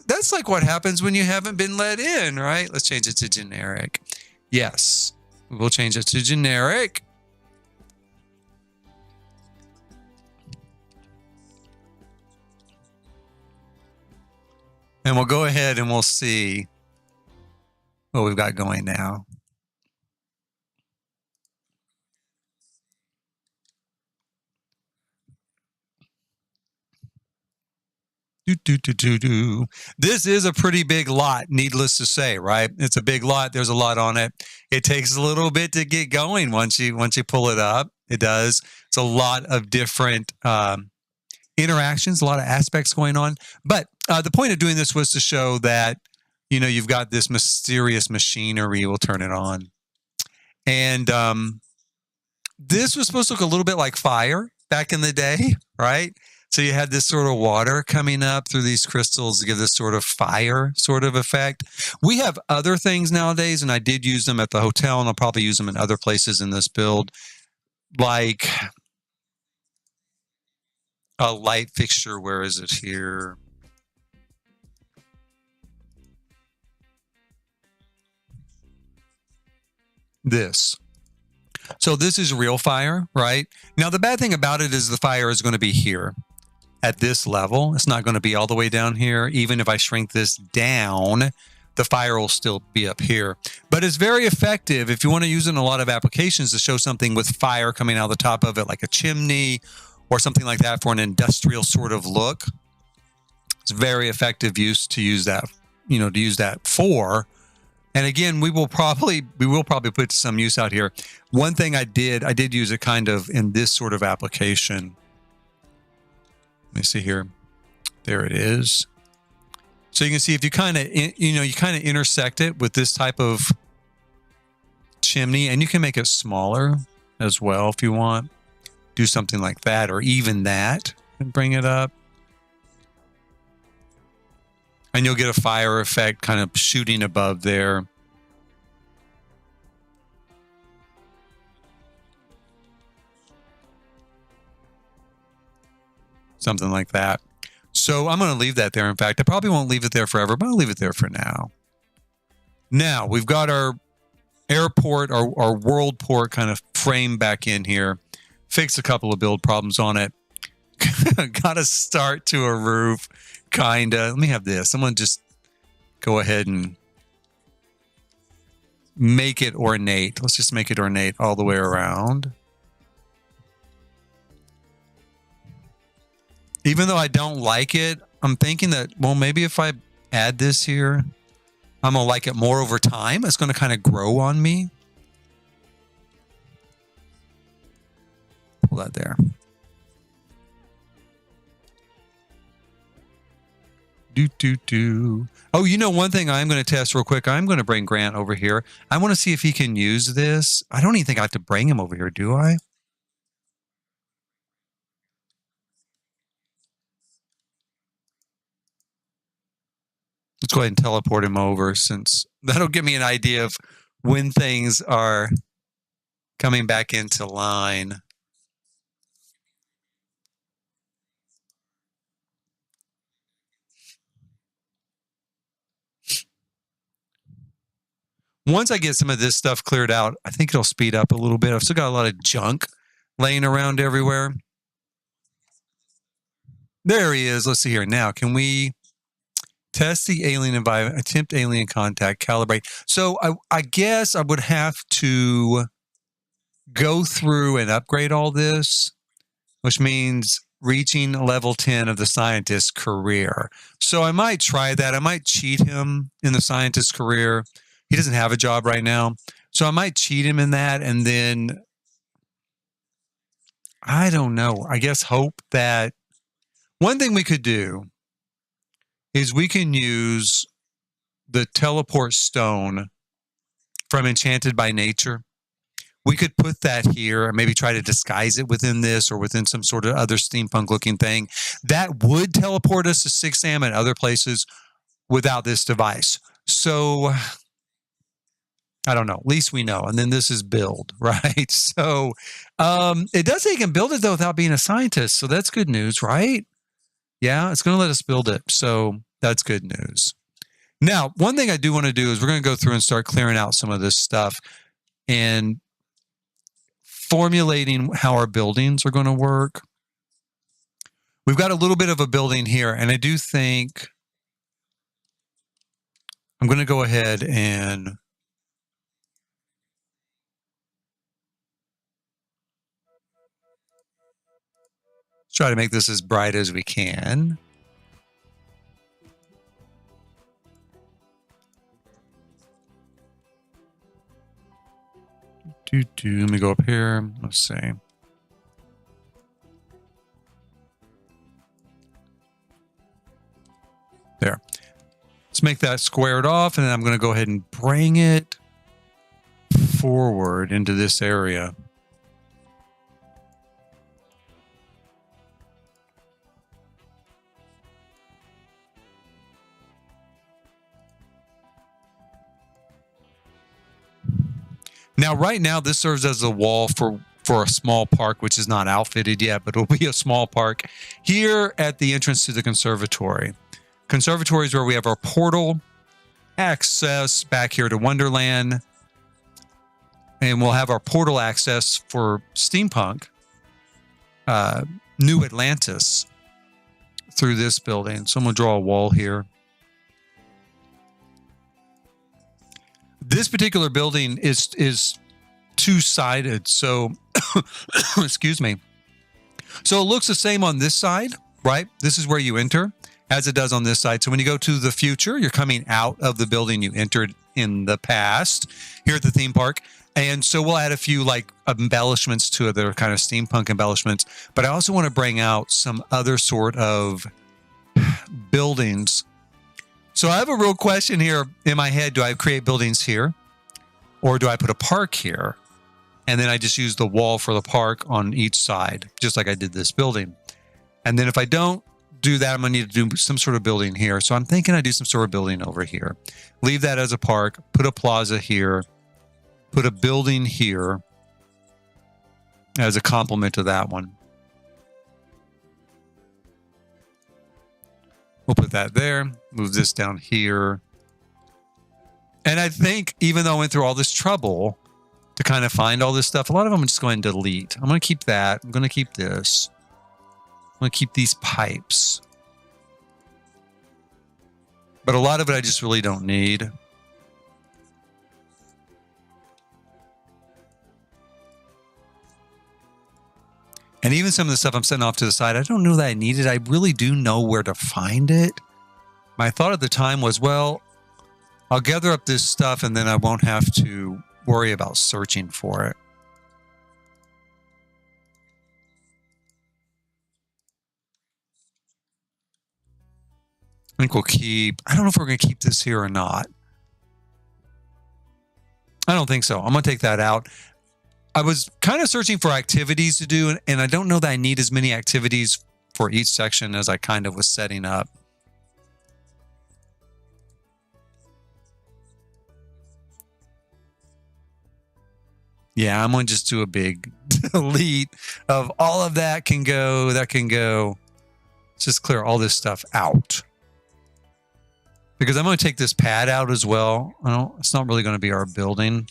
Speaker 1: that's like what happens when you haven't been let in, right? Let's change it to generic. Yes. We'll change it to generic. And we'll go ahead and we'll see what we've got going now. This is a pretty big lot, needless to say, right? It's a big lot. There's a lot on it. It takes a little bit to get going once you pull it up. It does. It's a lot of different interactions, a lot of aspects going on. But the point of doing this was to show that, you've got this mysterious machinery. We'll turn it on. And this was supposed to look a little bit like fire back in the day, right? So you had this sort of water coming up through these crystals to give this sort of fire sort of effect. We have other things nowadays, and I did use them at the hotel, and I'll probably use them in other places in this build, like a light fixture. Where is it here? This. So this is real fire, right? Now, the bad thing about it is the fire is going to be here. At this level, it's not going to be all the way down here. Even if I shrink this down, the fire will still be up here. But it's very effective if you want to use it in a lot of applications to show something with fire coming out of the top of it, like a chimney or something like that for an industrial sort of look. It's very effective use to use that, to use that for. And again, we will probably put some use out here. One thing I did use it kind of in this sort of application. Let me see here. There it is. So you can see if you kind of, intersect it with this type of chimney, and you can make it smaller as well if you want. Do something like that, or even that, and bring it up. And you'll get a fire effect kind of shooting above there. Something like that. So I'm going to leave that there. In fact, I probably won't leave it there forever, but I'll leave it there for now. Now we've got our airport, our world port kind of framed back in here. Fixed a couple of build problems on it. Got to start to a roof, kind of. Let me have this. I'm going to just go ahead and make it ornate. Let's just make it ornate all the way around. Even though I don't like it, I'm thinking that, well, maybe if I add this here, I'm going to like it more over time. It's going to kind of grow on me. Pull that there. Oh, one thing I'm going to test real quick. I'm going to bring Grant over here. I want to see if he can use this. I don't even think I have to bring him over here, do I? Let's go ahead and teleport him over, since that'll give me an idea of when things are coming back into line. Once I get some of this stuff cleared out, I think it'll speed up a little bit. I've still got a lot of junk laying around everywhere. There he is. Let's see here. Now, can we test the alien environment, attempt alien contact, calibrate? So I guess I would have to go through and upgrade all this, which means reaching level 10 of the scientist's career. So I might try that. I might cheat him in the scientist's career. He doesn't have a job right now. So I might cheat him in that, and then I don't know. I guess hope that one thing we could do is we can use the teleport stone from Enchanted by Nature. We could put that here and maybe try to disguise it within this or within some sort of other steampunk looking thing. That would teleport us to 6am and other places without this device. So I don't know. At least we know. And then this is build, right? So it does say you can build it though without being a scientist. So that's good news, right? Yeah, it's going to let us build it. So that's good news. Now, one thing I do want to do is we're going to go through and start clearing out some of this stuff and formulating how our buildings are going to work. We've got a little bit of a building here, and I do think I'm going to go ahead and try to make this as bright as we can. Let me go up here. Let's see. There. Let's make that squared off, and then I'm going to go ahead and bring it forward into this area. Now, right now, this serves as a wall for a small park, which is not outfitted yet, but it'll be a small park here at the entrance to the conservatory. Conservatory is where we have our portal access back here to Wonderland. And we'll have our portal access for Steampunk, New Atlantis, through this building. So I'm going to draw a wall here. This particular building is two-sided, so excuse me. So it looks the same on this side, right? This is where you enter, as it does on this side. So when you go to the future, you're coming out of the building you entered in the past here at the theme park. And so we'll add a few like embellishments to it that are kind of steampunk embellishments. But I also want to bring out some other sort of buildings. So I have a real question here in my head. Do I create buildings here? Or do I put a park here? And then I just use the wall for the park on each side, just like I did this building. And then if I don't do that, I'm going to need to do some sort of building here. So I'm thinking I do some sort of building over here. Leave that as a park, put a plaza here, put a building here as a complement to that one. We'll put that there, move this down here. And I think even though I went through all this trouble to kind of find all this stuff, a lot of them I'm just going to delete. I'm going to keep that. I'm going to keep this. I'm going to keep these pipes. But a lot of it I just really don't need. And even some of the stuff I'm setting off to the side, I don't know that I need it. I really do know where to find it. My thought at the time was, well, I'll gather up this stuff and then I won't have to worry about searching for it. I think we'll keep, I don't know if we're going to keep this here or not. I don't think so. I'm going to take that out. I was kind of searching for activities to do, and I don't know that I need as many activities for each section as I kind of was setting up. Yeah, I'm going to just do a big delete of all of that can go, that can go. Let's just clear all this stuff out. Because I'm going to take this pad out as well. It's not really going to be our building.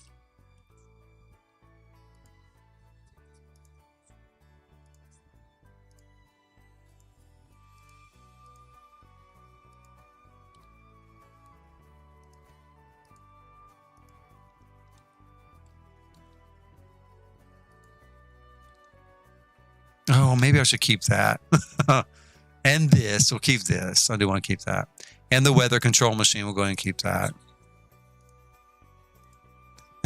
Speaker 1: Oh, maybe I should keep that. And this, we'll keep this. I do want to keep that. And the weather control machine, we'll go ahead and keep that.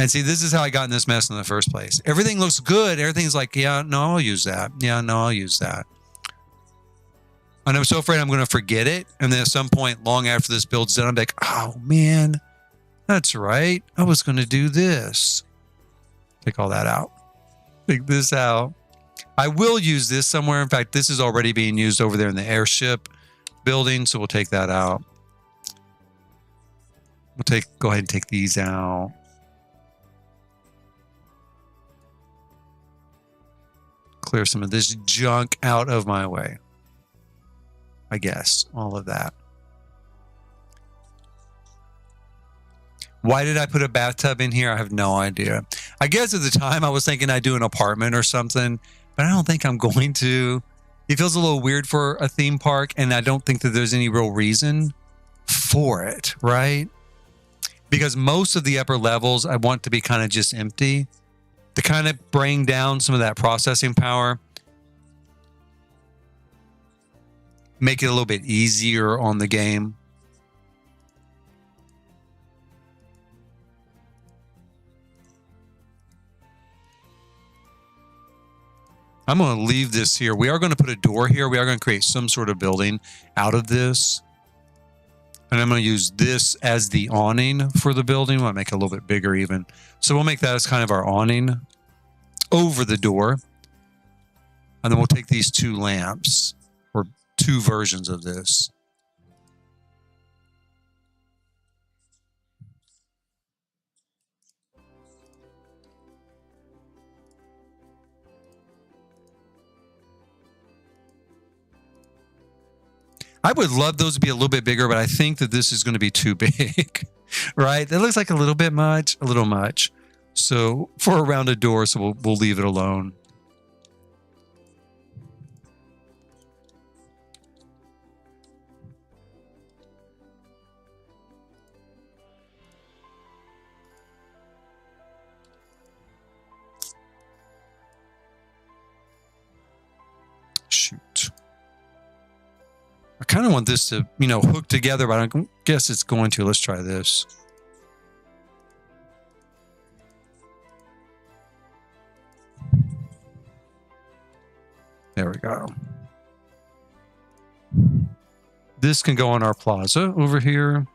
Speaker 1: And see, this is how I got in this mess in the first place. Everything looks good. Everything's like, yeah, no, I'll use that. Yeah, no, I'll use that. And I'm so afraid I'm going to forget it. And then at some point, long after this build's done, I'm like, oh, man, that's right. I was going to do this. Take all that out. Take this out. I will use this somewhere. In fact, this is already being used over there in the airship building. So we'll take that out. We'll go ahead and take these out. Clear some of this junk out of my way. I guess all of that. Why did I put a bathtub in here? I have no idea. I guess at the time I was thinking I'd do an apartment or something, but I don't think I'm going to. It feels a little weird for a theme park, and I don't think that there's any real reason for it, right? Because most of the upper levels I want to be kind of just empty to kind of bring down some of that processing power. Make it a little bit easier on the game. I'm going to leave this here. We are going to put a door here. We are going to create some sort of building out of this. And I'm going to use this as the awning for the building. We'll make it a little bit bigger even. So we'll make that as kind of our awning over the door. And then we'll take these two lamps, or two versions of this. I would love those to be a little bit bigger, but I think that this is going to be too big, right? That looks like a little bit much, a little much. So for a rounded door, so we'll leave it alone. Shoot. I kind of want this to, hook together, but I don't guess it's going to. Let's try this. There we go. This can go on our plaza over here.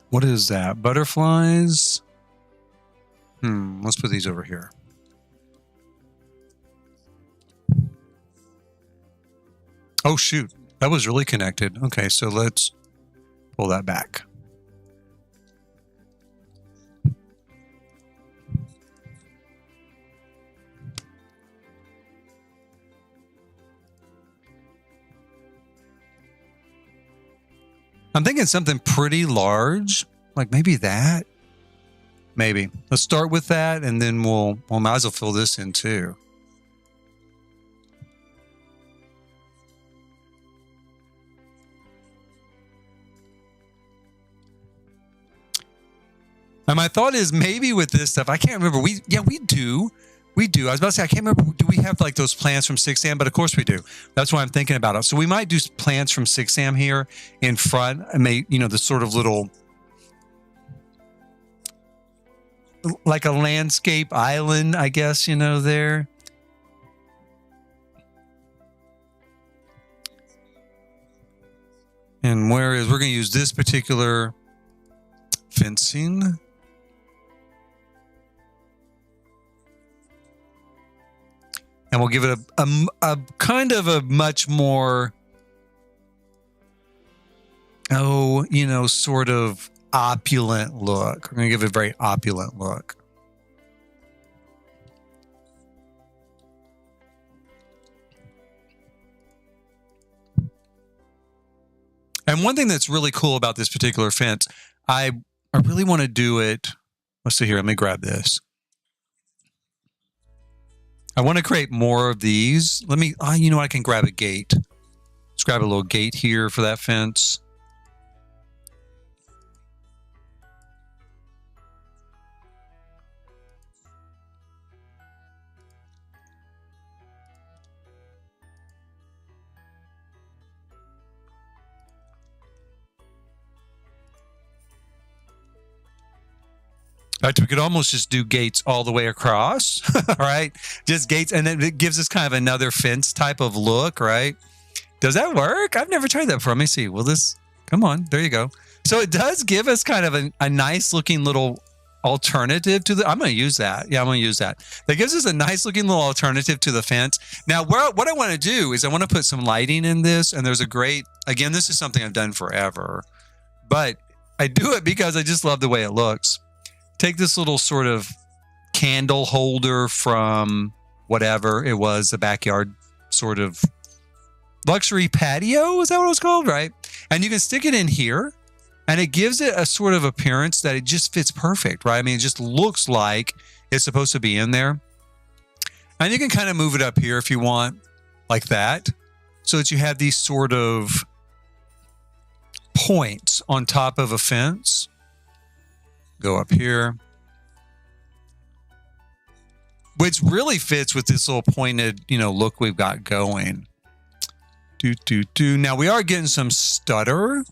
Speaker 1: What is that? Butterflies? Let's put these over here. Oh, shoot. That was really connected. Okay, so let's pull that back. I'm thinking something pretty large, like maybe that. Maybe. Let's start with that, and then we'll might as well fill this in too. And my thought is maybe with this stuff, I can't remember. We do. We do. I was about to say, I can't remember. Do we have like those plants from 6am? But of course we do. That's why I'm thinking about it. So we might do plants from 6am here in front. And the sort of little, like a landscape island, I guess, there. And whereas we're going to use this particular fencing. And we'll give it a kind of a much more, sort of opulent look. We're going to give it a very opulent look. And one thing that's really cool about this particular fence, I really want to do it. Let's see here. Let me grab this. I want to create more of these. Let me, I can grab a gate. Let's grab a little gate here for that fence. We could almost just do gates all the way across, right? Just gates, and then it gives us kind of another fence type of look, right? Does that work? I've never tried that before. Let me see. Will this, come on, there you go. So it does give us kind of a nice looking little alternative to the, I'm going to use that. Yeah, I'm going to use that. That gives us a nice looking little alternative to the fence. Now, what I want to do is I want to put some lighting in this, and there's a great, again, this is something I've done forever, but I do it because I just love the way it looks. Take this little sort of candle holder from whatever it was, the backyard sort of luxury patio. Is that what it was called? Right. And you can stick it in here and it gives it a sort of appearance that it just fits perfect. Right. I mean, it just looks like it's supposed to be in there. And you can kind of move it up here if you want, like that, so that you have these sort of points on top of a fence. Go up here, which really fits with this little pointed, look we've got going. Now we are getting some stutter,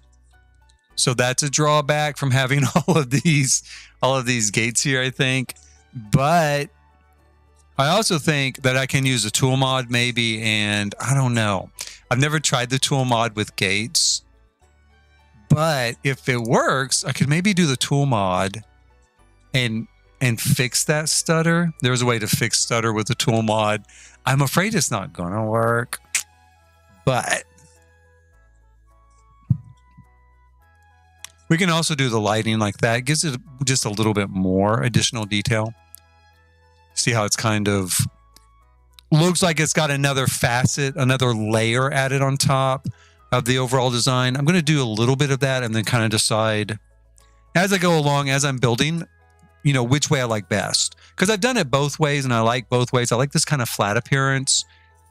Speaker 1: so that's a drawback from having all of these gates here, I think. But I also think that I can use a tool mod maybe, and I don't know. I've never tried the tool mod with gates. But if it works, I could maybe do the tool mod and fix that stutter. There's a way to fix stutter with the tool mod. I'm afraid it's not going to work, but we can also do the lighting like that. It gives it just a little bit more additional detail. See how it's kind of looks like it's got another facet, another layer added on top of the overall design. I'm going to do a little bit of that and then kind of decide as I go along, as I'm building, which way I like best. Because I've done it both ways and I like both ways. I like this kind of flat appearance.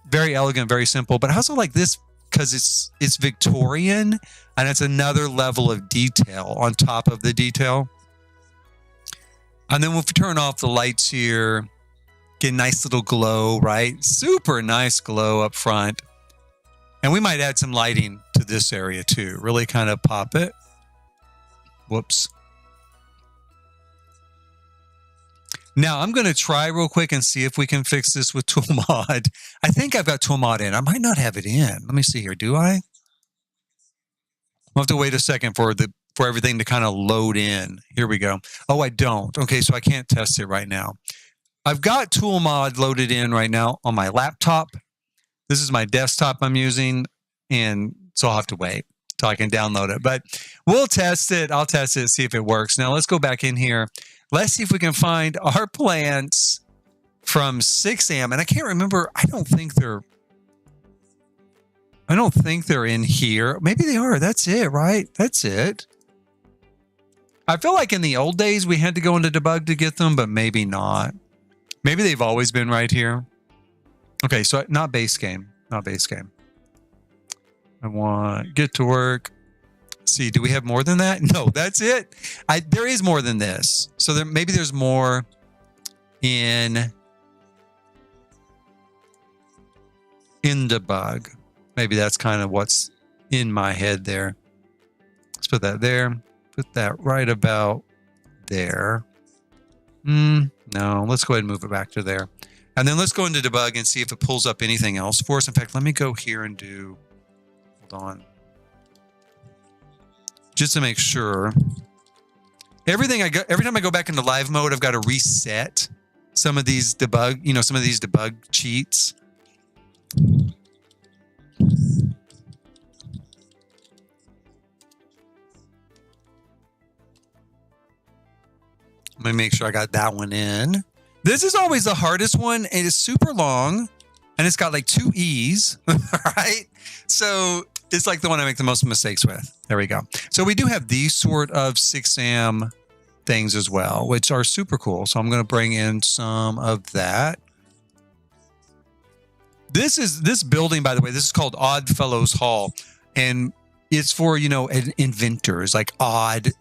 Speaker 1: Very elegant, very simple. But I also like this because it's Victorian and it's another level of detail on top of the detail. And then we'll turn off the lights here. Get a nice little glow, right? Super nice glow up front. And we might add some lighting to this area too. Really kind of pop it. Whoops. Now I'm going to try real quick and see if we can fix this with tool mod. I think I've got tool mod in. I might not have it in. Let me see here. Do I? We'll have to wait a second for everything to kind of load in. Here we go. Oh, I don't. Okay, so I can't test it right now. I've got tool mod loaded in right now on my laptop. This is my desktop I'm using, and so I'll have to wait till I can download it. But we'll test it. I'll test it, see if it works. Now let's go back in here. Let's see if we can find our plants from 6am. And I can't remember. I don't think they're in here. Maybe they are. That's it, right? That's it. I feel like in the old days we had to go into debug to get them, but maybe not. Maybe they've always been right here. Okay, so not base game. Not base game. I want get to work. See, do we have more than that? No, that's it. There is more than this. So maybe there's more in debug. Maybe that's kind of what's in my head there. Let's put that there. Put that right about there. No, let's go ahead and move it back to there. And then let's go into debug and see if it pulls up anything else for us. In fact, let me go here and do, hold on. Just to make sure. Every time I go back into live mode, I've got to reset some of these debug cheats. Let me make sure I got that one in. This is always the hardest one. It is super long and it's got like 2 E's, right? So it's like the one I make the most mistakes with. There we go. So we do have these sort of 6am things as well, which are super cool. So I'm going to bring in some of that. This building, by the way, this is called Odd Fellows Hall. And it's for, inventors, like odd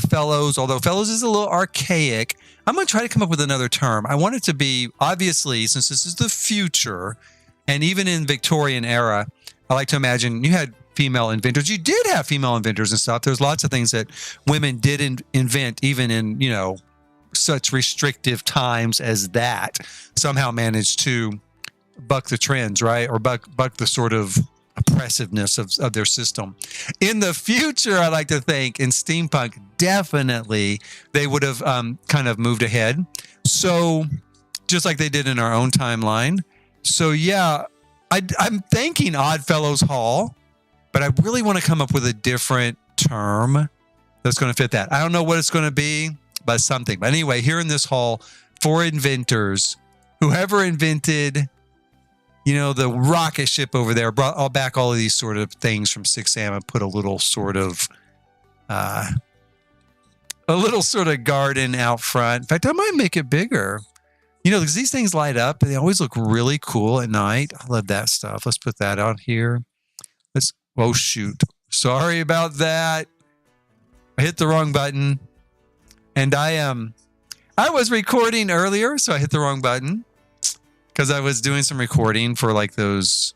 Speaker 1: fellows, although fellows is a little archaic. I'm going to try to come up with another term. I want it to be, obviously, since this is the future, and even in Victorian era, I like to imagine you had female inventors. You did have female inventors and stuff. There's lots of things that women did invent, even in, you know, such restrictive times as that. Somehow managed to buck the trends, right? Or buck the sort of oppressiveness of their system. In the future, I like to think in steampunk, definitely they would have kind of moved ahead. So just like they did in our own timeline. So yeah, I'm thinking Oddfellows Hall, but I really want to come up with a different term that's going to fit that. I don't know what it's going to be, but something. But anyway, here in this hall, for inventors, whoever invented, you know, the rocket ship over there, brought all back all of these sort of things from 6am and put a little sort of garden out front. In fact, I might make it bigger. You know, because these things light up and they always look really cool at night. I love that stuff. Let's put that out here. Oh shoot. Sorry about that. I hit the wrong button. And I was recording earlier, so I hit the wrong button. Because I was doing some recording for like those,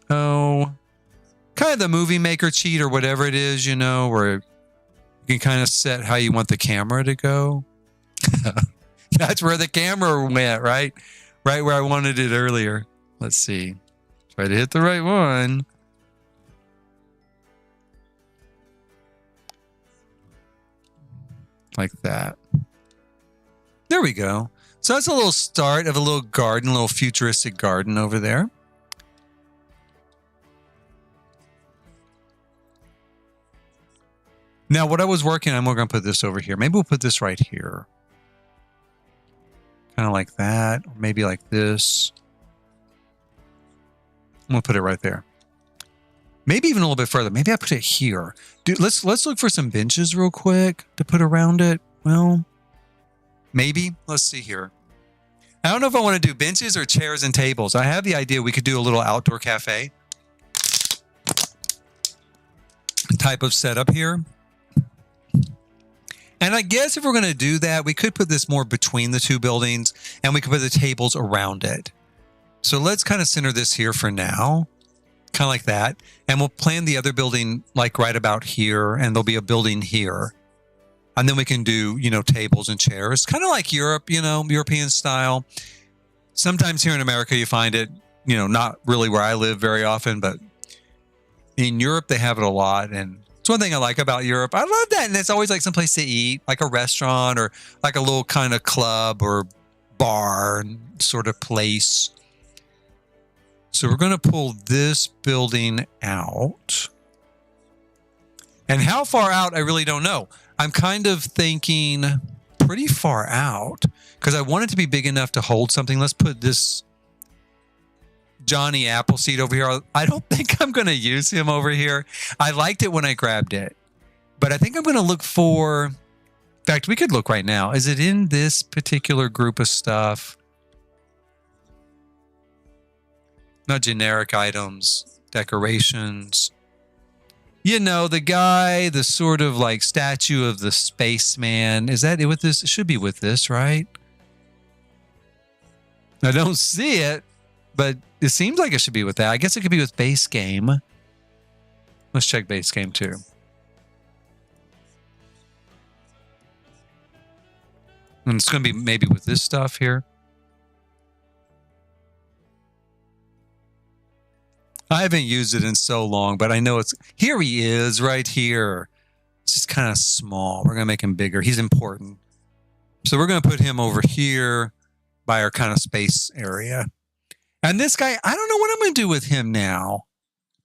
Speaker 1: kind of the movie maker cheat or whatever it is, you know, where you can kind of set how you want the camera to go. That's where the camera went, right? Right where I wanted it earlier. Let's see. Try to hit the right one. Like that. There we go. So that's a little start of a little garden, a little futuristic garden over there. Now, what I was working on, we're going to put this over here. Maybe we'll put this right here. Kind of like that. Or maybe like this. I'm going to put it right there. Maybe even a little bit further. Maybe I put it here. Dude, let's look for some benches real quick to put around it. Well, maybe. Let's see here. I don't know if I want to do benches or chairs and tables. I have the idea we could do a little outdoor cafe type of setup here. And I guess if we're going to do that, we could put this more between the two buildings and we could put the tables around it. So let's kind of center this here for now. Kind of like that. And we'll plan the other building like right about here. And there'll be a building here. And then we can do, you know, tables and chairs. Kind of like Europe, you know, European style. Sometimes here in America, you find it, you know, not really where I live very often. But in Europe, they have it a lot. And it's one thing I like about Europe. I love that. And it's always like someplace to eat, like a restaurant or like a little kind of club or bar sort of place. So we're going to pull this building out. And how far out, I really don't know. I'm kind of thinking pretty far out because I want it to be big enough to hold something. Let's put this Johnny Appleseed over here. I don't think I'm going to use him over here. I liked it when I grabbed it, but I think I'm going to look for, in fact, we could look right now. Is it in this particular group of stuff? Not generic items, decorations. You know, the guy, the sort of like statue of the spaceman. Is that it with this? It should be with this, right? I don't see it, but it seems like it should be with that. I guess it could be with base game. Let's check base game too. And it's going to be maybe with this stuff here. I haven't used it in so long, but I know it's... Here he is, right here. It's just kind of small. We're going to make him bigger. He's important. So we're going to put him over here by our kind of space area. And this guy, I don't know what I'm going to do with him now.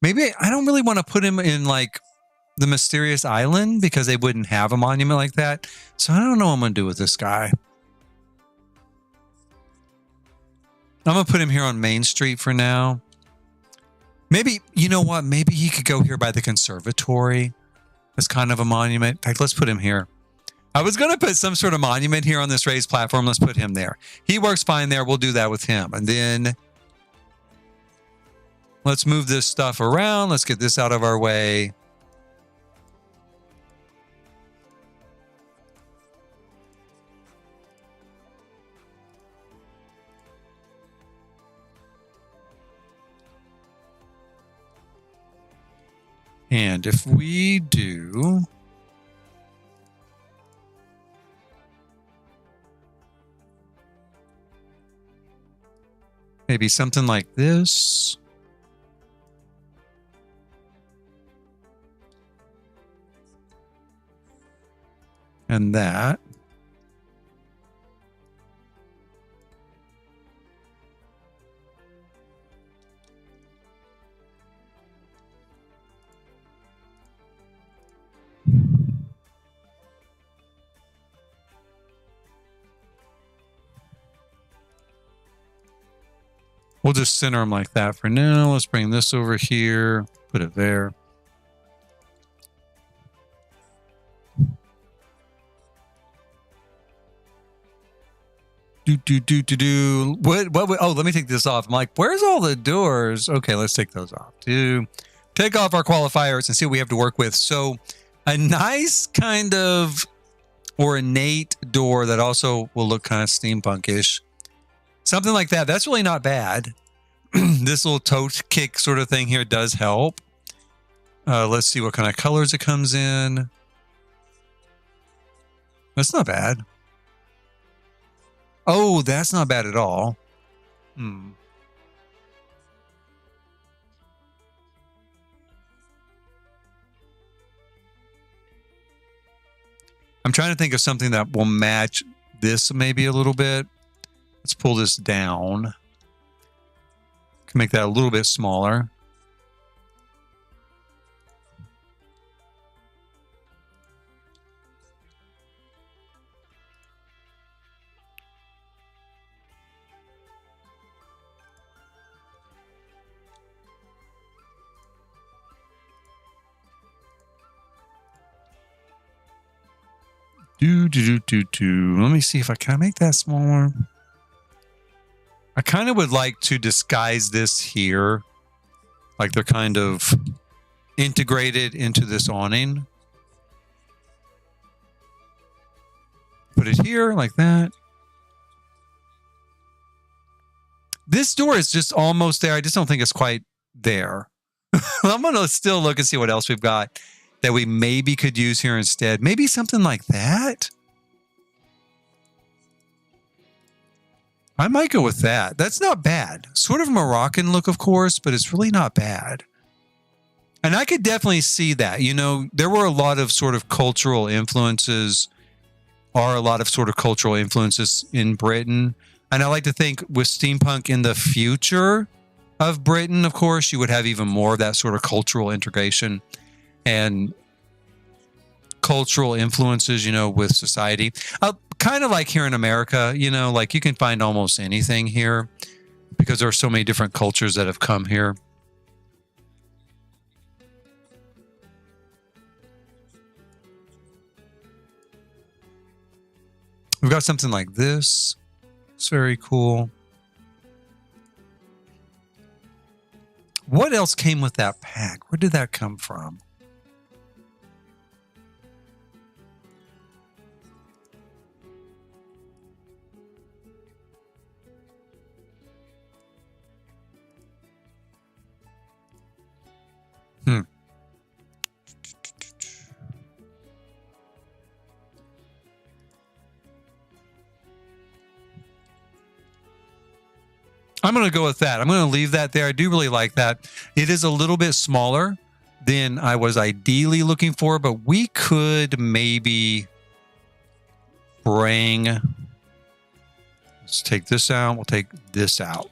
Speaker 1: Maybe I don't really want to put him in like the mysterious island because they wouldn't have a monument like that. So I don't know what I'm going to do with this guy. I'm going to put him here on Main Street for now. Maybe, you know what? Maybe he could go here by the conservatory as kind of a monument. In fact, let's put him here. I was going to put some sort of monument here on this raised platform. Let's put him there. He works fine there. We'll do that with him. And then let's move this stuff around. Let's get this out of our way. And if we do maybe something like this. And that. We'll just center them like that for now. Let's bring this over here, put it there. What, oh, let me take this off. I'm like, where's all the doors? Okay, let's take those off. Take off our qualifiers and see what we have to work with. So a nice kind of ornate door that also will look kind of steampunkish. Something like that. That's really not bad. This little tote kick sort of thing here does help. Let's see what kind of colors it comes in. That's not bad. Oh, that's not bad at all. I'm trying to think of something that will match this maybe a little bit. Let's pull this down. Can make that a little bit smaller. Let me see if can I make that smaller? I kind of would like to disguise this here. Like they're kind of integrated into this awning. Put it here like that. This door is just almost there. I just don't think it's quite there. I'm going to still look and see what else we've got that we maybe could use here instead. Maybe something like that. I might go with that. That's not bad. Sort of Moroccan look, of course, but it's really not bad. And I could definitely see that. You know, there were a lot of sort of cultural influences, in Britain. And I like to think with steampunk in the future of Britain, of course, you would have even more of that sort of cultural integration and cultural influences, you know, with society. Kind of like here in America, you know, like you can find almost anything here because there are so many different cultures that have come here. We've got something like this. It's very cool. What else came with that pack? Where did that come from? I'm going to go with that. I'm going to leave that there. I do really like that. It is a little bit smaller than I was ideally looking for, but we could maybe bring... Let's take this out. We'll take this out.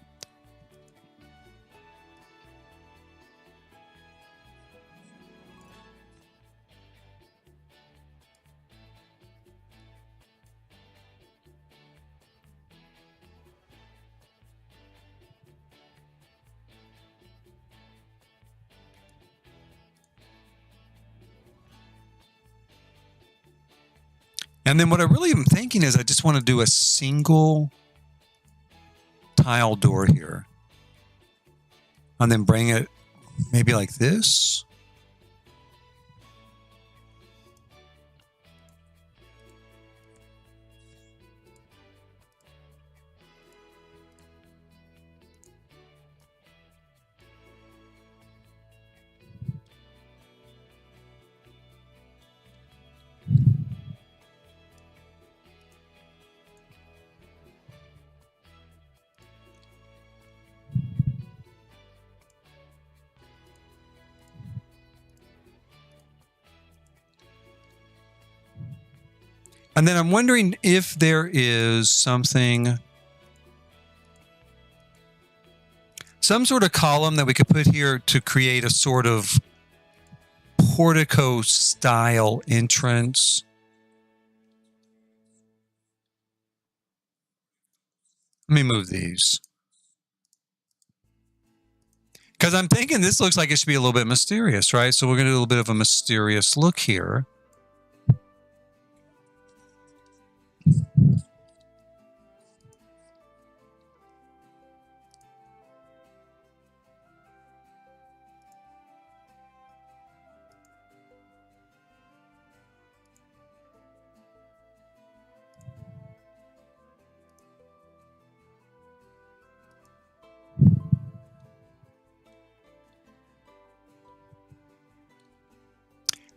Speaker 1: And then what I really am thinking is I just want to do a single tile door here. And then bring it maybe like this. And then I'm wondering if there is something, some sort of column that we could put here to create a sort of portico style entrance. Let me move these. Because I'm thinking this looks like it should be a little bit mysterious, right? So we're going to do a little bit of a mysterious look here.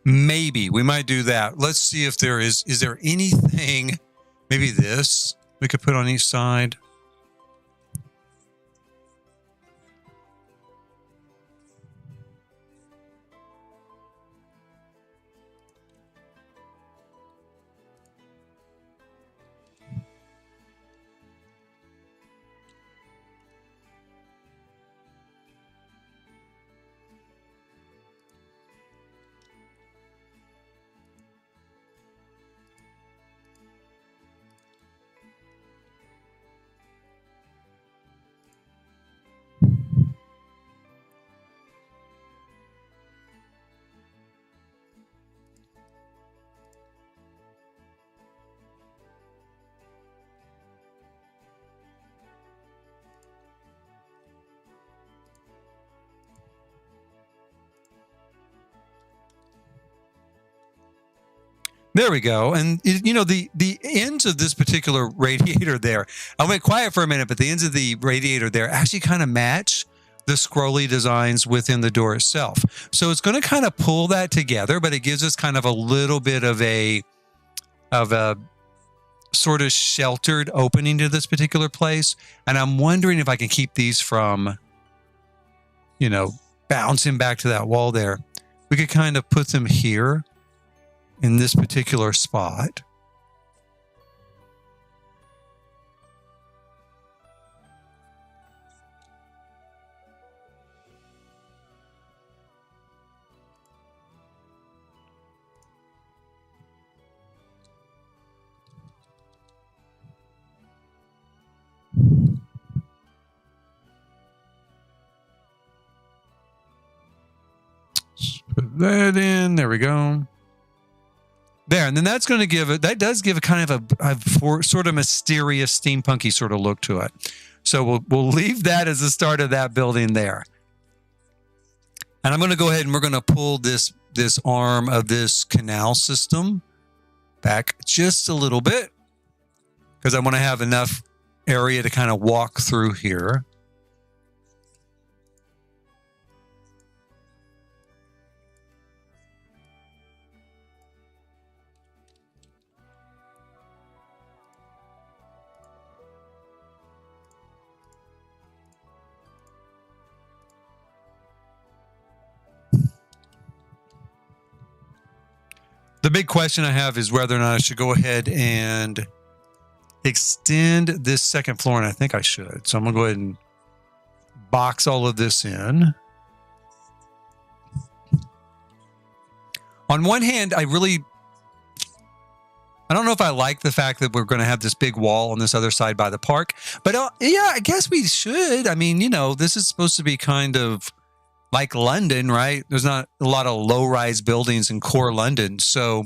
Speaker 1: Maybe we might do that. Let's see if there is there anything, maybe this we could put on each side. There we go. And you know, the ends of this particular radiator there, I went quiet for a minute, but the ends of the radiator there actually kind of match the scrolly designs within the door itself. So it's going to kind of pull that together, but it gives us kind of a little bit of a sort of sheltered opening to this particular place. And I'm wondering if I can keep these from, you know, bouncing back to that wall there. We could kind of put them here in this particular spot. Let's put that in. There we go. There, and then that's going to give it, that does give a kind of a sort of mysterious steampunky sort of look to it. So we'll leave that as the start of that building there. And I'm going to go ahead and we're going to pull this arm of this canal system back just a little bit because I want to have enough area to kind of walk through here. The big question I have is whether or not I should go ahead and extend this second floor, and I think I should. So I'm going to go ahead and box all of this in. On one hand, I don't know if I like the fact that we're going to have this big wall on this other side by the park, but yeah, I guess we should. I mean, you know, this is supposed to be kind of like London, right? There's not a lot of low-rise buildings in core London. So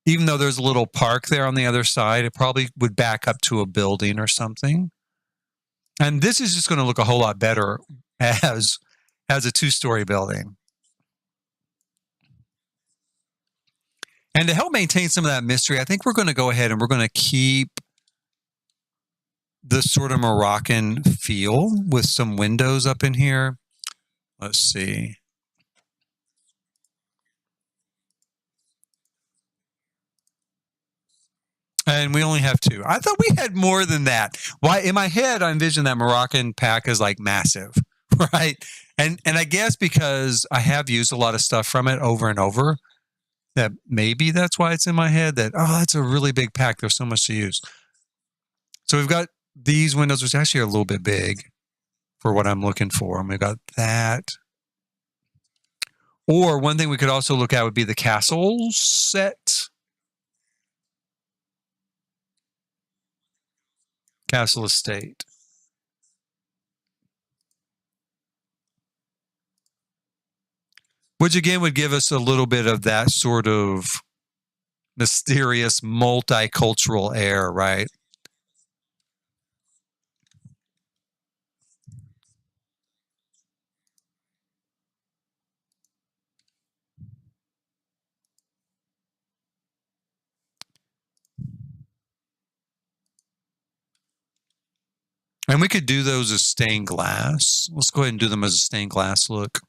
Speaker 1: even though there's a little park there on the other side, it probably would back up to a building or something. And this is just going to look a whole lot better as a two-story building. And to help maintain some of that mystery, I think we're going to go ahead and we're going to keep the sort of Moroccan feel with some windows up in here. Let's see. And we only have two. I thought we had more than that. Why? In my head, I envision that Moroccan pack as like massive, right? And I guess because I have used a lot of stuff from it over and over, that maybe that's why it's in my head that, oh, that's a really big pack. There's so much to use. So we've got these windows, which actually are a little bit big for what I'm looking for. And we've got that. Or one thing we could also look at would be the castle set. Castle estate. Which again would give us a little bit of that sort of mysterious multicultural air, right? And we could do those as stained glass. Let's go ahead and do them as a stained glass look.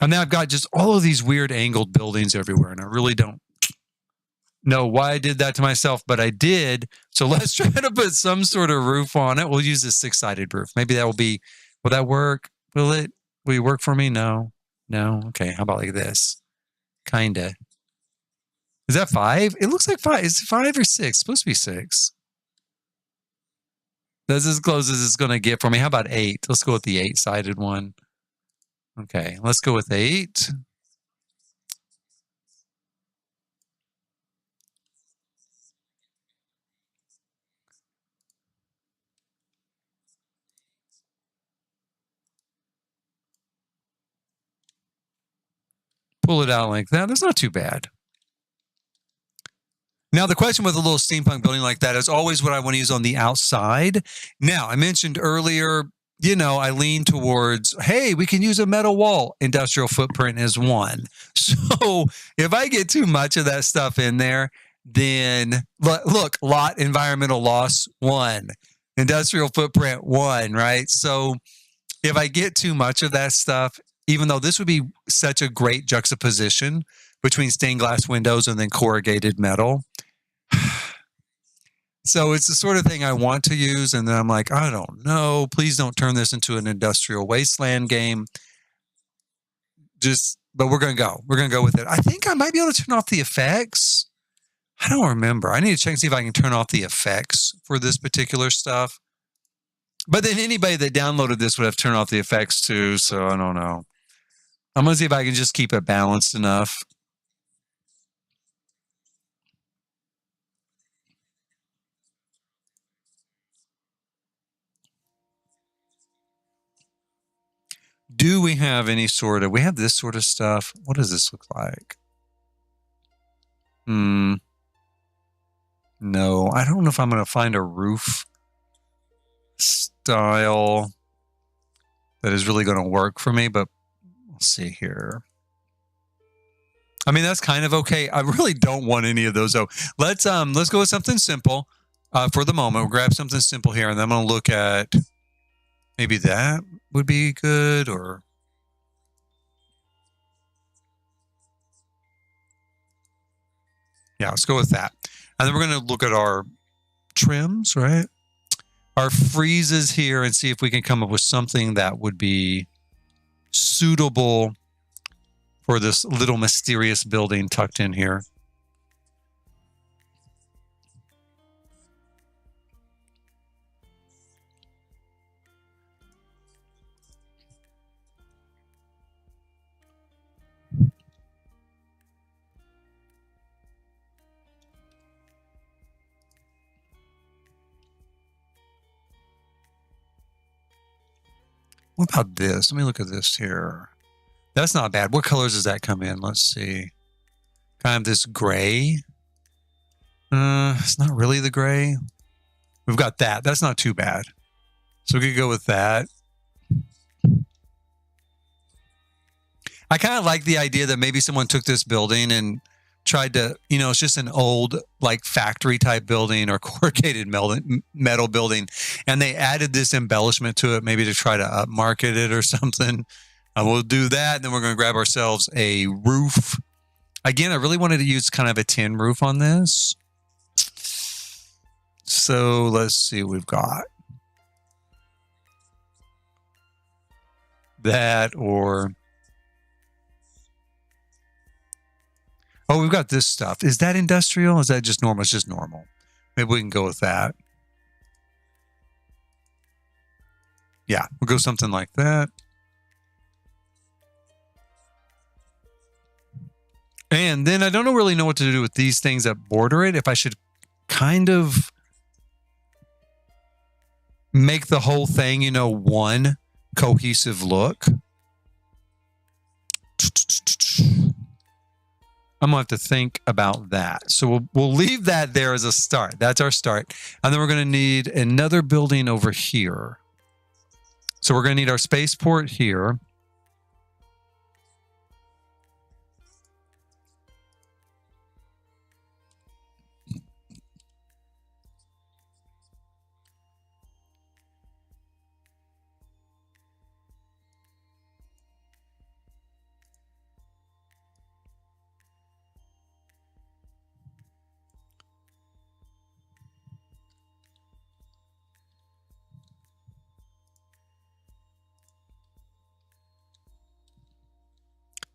Speaker 1: And now I've got just all of these weird angled buildings everywhere, and I really don't know why I did that to myself, but I did. So let's try to put some sort of roof on it. We'll use a 6-sided roof. Maybe that will that work? Will it work for me? No. Okay. How about like this? Kinda. Is that 5? It looks like 5. Is it 5 or 6? It's supposed to be 6. That's as close as it's going to get for me. How about 8? Let's go with the 8-sided one. Okay. Let's go with 8. Pull it out like that. That's not too bad. Now, the question with a little steampunk building like that is always what I want to use on the outside. Now, I mentioned earlier, I lean towards, hey, we can use a metal wall. Industrial footprint is 1. So if I get too much of that stuff in there, then look, lot environmental loss 1, industrial footprint 1, right? So if I get too much of that stuff, even though this would be such a great juxtaposition between stained glass windows and then corrugated metal. So it's the sort of thing I want to use. And then I'm like, I don't know. Please don't turn this into an industrial wasteland game. But we're going to go. We're going to go with it. I think I might be able to turn off the effects. I don't remember. I need to check and see if I can turn off the effects for this particular stuff. But then anybody that downloaded this would have turned off the effects too. So I don't know. I'm going to see if I can just keep it balanced enough. Do we have any sort of, we have this sort of stuff. What does this look like? No, I don't know if I'm going to find a roof style that is really going to work for me, but we'll see here. I mean, that's kind of okay. I really don't want any of those though. Let's go with something simple for the moment. We'll grab something simple here, and then I'm going to look at maybe that would be good, or yeah, let's go with that. And then we're going to look at our trims, right? Our freezes here, and see if we can come up with something that would be suitable for this little mysterious building tucked in here. What about this? Let me look at this here. That's not bad. What colors does that come in? Let's see. Kind of this gray. It's not really the gray. We've got that. That's not too bad. So we could go with that. I kind of like the idea that maybe someone took this building and tried to, it's just an old like factory type building or corrugated metal building, and they added this embellishment to it, maybe to try to upmarket it or something. We'll do that. And then we're going to grab ourselves a roof. Again, I really wanted to use kind of a tin roof on this. So let's see what we've got. That or... Oh, we've got this stuff. Is that industrial? Is that just normal? It's just normal. Maybe we can go with that. Yeah, we'll go something like that. And then I don't really know what to do with these things that border it. If I should kind of make the whole thing, you know, one cohesive look. I'm going to have to think about that. So we'll leave that there as a start. That's our start. And then we're going to need another building over here. So we're going to need our spaceport here.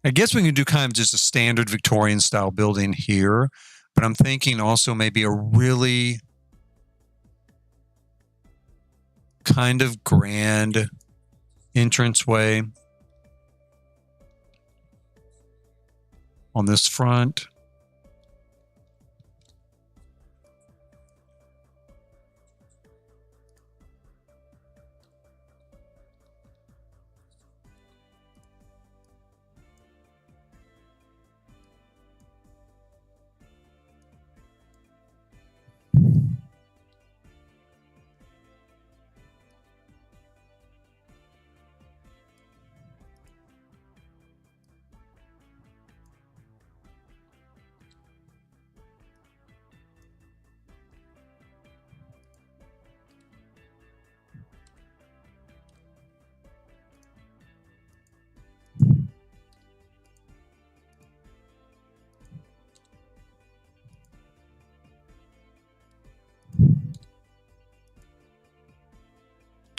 Speaker 1: I guess we can do kind of just a standard Victorian style building here, but I'm thinking also maybe a really kind of grand entranceway on this front.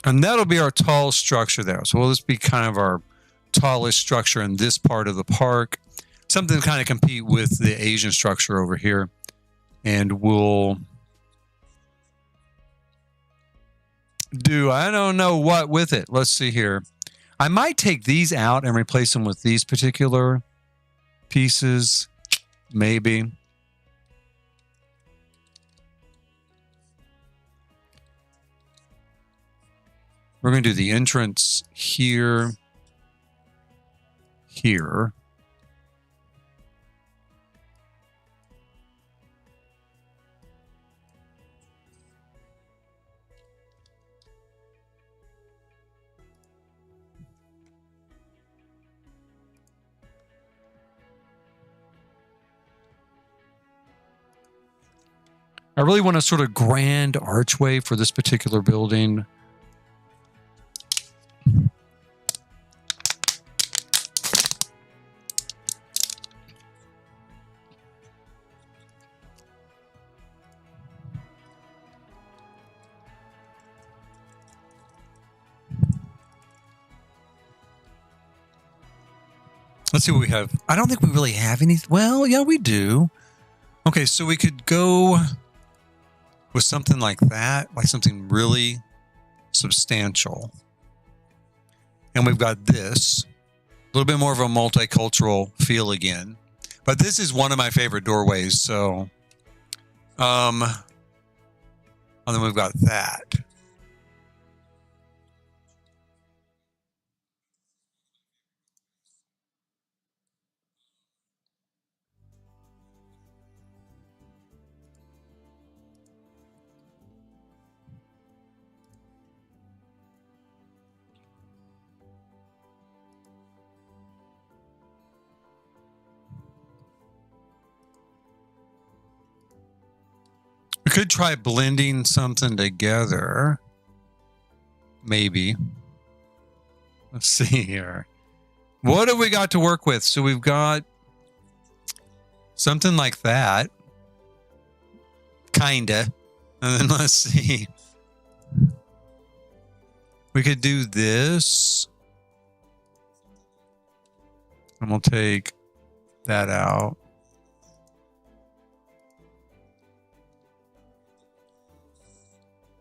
Speaker 1: And that'll be our tall structure there. So will this be kind of our tallest structure in this part of the park? Something to kind of compete with the Asian structure over here. And we'll do, I don't know what with it. Let's see here. I might take these out and replace them with these particular pieces. Maybe. We're going to do the entrance here, here. I really want a sort of grand archway for this particular building. Let's see what we have. I don't think we really have any. Well, yeah, we do. Okay, so we could go with something like that, like something really substantial. And we've got this, a little bit more of a multicultural feel again. But this is one of my favorite doorways, so. And then we've got that. We could try blending something together. Maybe. Let's see here. What have we got to work with? So we've got something like that. Kinda. And then let's see. We could do this. And we'll take that out.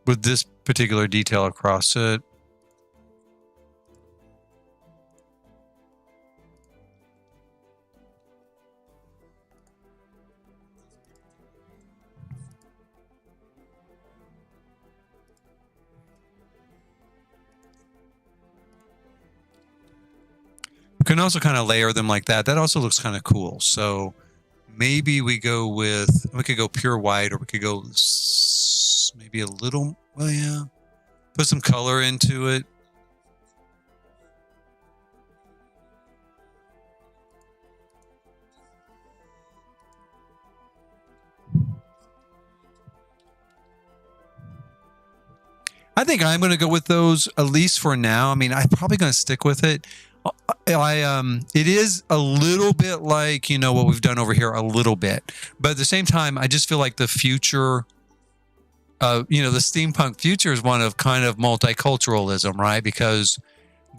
Speaker 1: With this particular detail across it. You can also kind of layer them like that. That also looks kind of cool. So maybe we could go pure white, or we could go maybe a little, well, yeah, put some color into it. I think I'm going to go with those, at least for now. I mean, I'm probably going to stick with it. It is a little bit like, you know, what we've done over here a little bit, but at the same time, I just feel like the future, you know, the steampunk future is one of kind of multiculturalism, right? Because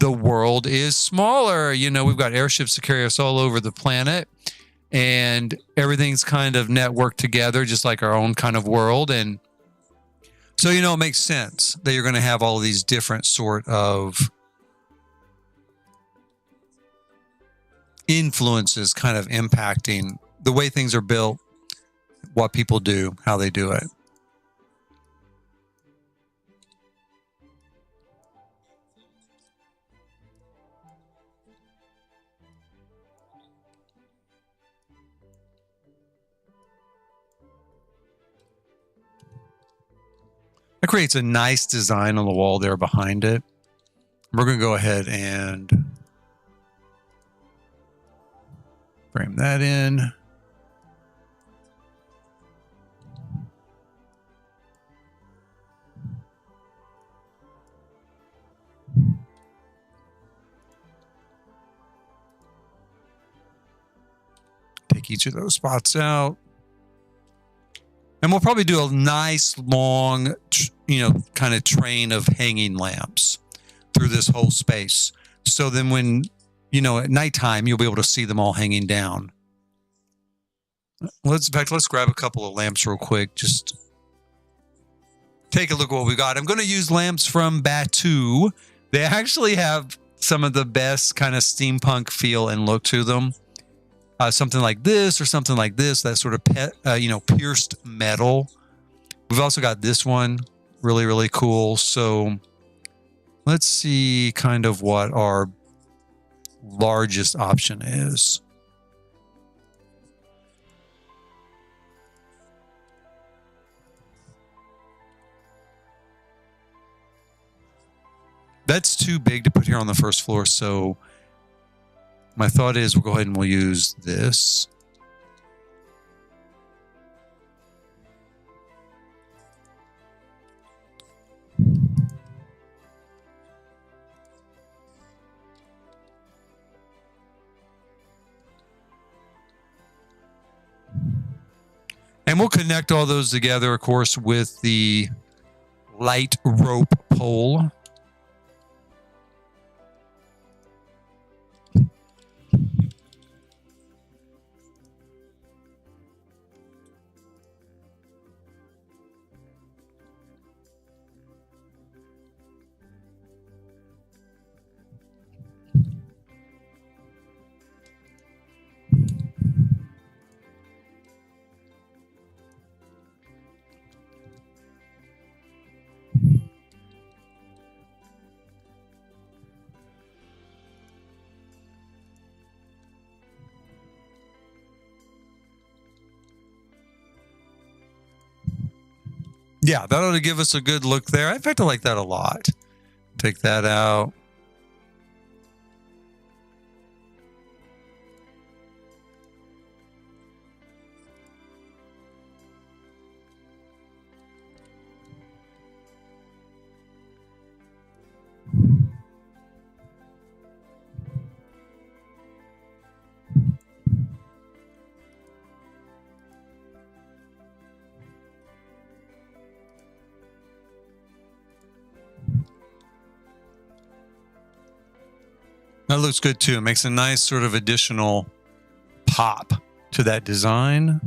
Speaker 1: the world is smaller. You know, we've got airships to carry us all over the planet, and everything's kind of networked together, just like our own kind of world. And so, you know, it makes sense that you're going to have all of these different sort of influences kind of impacting the way things are built, what people do, how they do it. That creates a nice design on the wall there behind it. We're going to go ahead and frame that in. Take each of those spots out. And we'll probably do a nice long, you know, kind of train of hanging lamps through this whole space. So then when, you know, at nighttime, you'll be able to see them all hanging down. In fact, let's grab a couple of lamps real quick. Just take a look at what we got. I'm going to use lamps from Batu. They actually have some of the best kind of steampunk feel and look to them. Something like this or something like this, that sort of, you know, pierced metal. We've also got this one, really, really cool. So let's see kind of what our largest option is. That's too big to put here on the first floor, so my thought is we'll go ahead and we'll use this. And we'll connect all those together, of course, with the light rope pole. Yeah, that ought to give us a good look there. In fact, I like that a lot. Take that out. That looks good too. It makes a nice sort of additional pop to that design.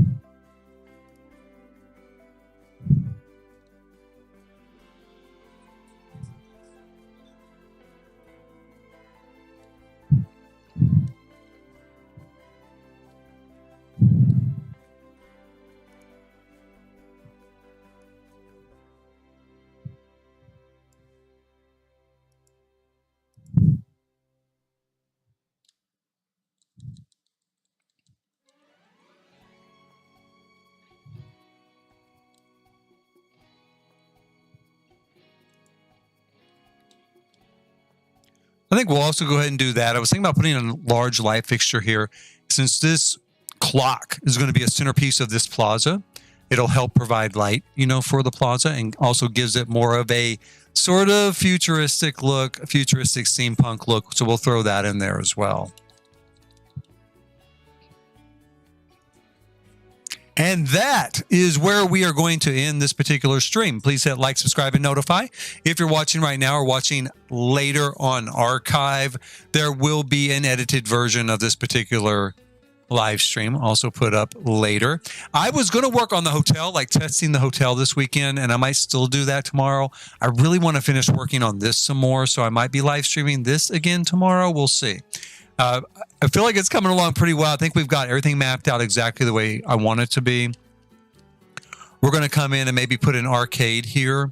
Speaker 1: I think we'll also go ahead and do that. I was thinking about putting a large light fixture here. Since this clock is going to be a centerpiece of this plaza, it'll help provide light, for the plaza, and also gives it more of a sort of futuristic look, a futuristic steampunk look. So we'll throw that in there as well. And that is where we are going to end this particular stream. Please hit like, subscribe, and notify. If you're watching right now or watching later on archive, there will be an edited version of this particular live stream also put up later. I was going to work on the hotel, like testing the hotel this weekend, and I might still do that tomorrow. I really want to finish working on this some more, so I might be live streaming this again tomorrow. We'll see. I feel like it's coming along pretty well. I think we've got everything mapped out exactly the way I want it to be. We're going to come in and maybe put an arcade here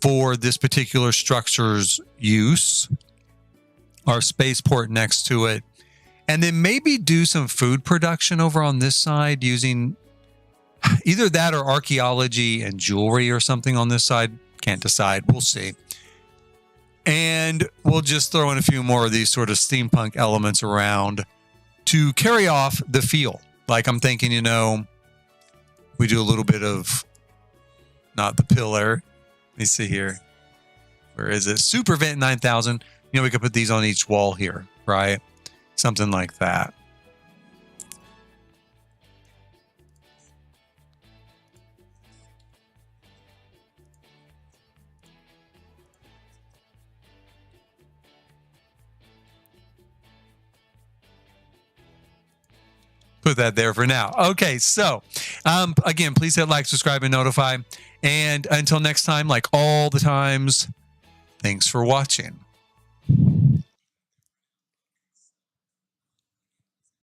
Speaker 1: for this particular structure's use. Our spaceport next to it. And then maybe do some food production over on this side using either that or archaeology and jewelry or something on this side. Can't decide. We'll see. And we'll just throw in a few more of these sort of steampunk elements around to carry off the feel. Like I'm thinking, we do a little bit of, not the pillar. Let me see here. Where is it? Super Vent 9000. We could put these on each wall here, right? Something like that. Put that there for now. Okay, so again, please hit like, subscribe, and notify. And until next time, like all the times, thanks for watching.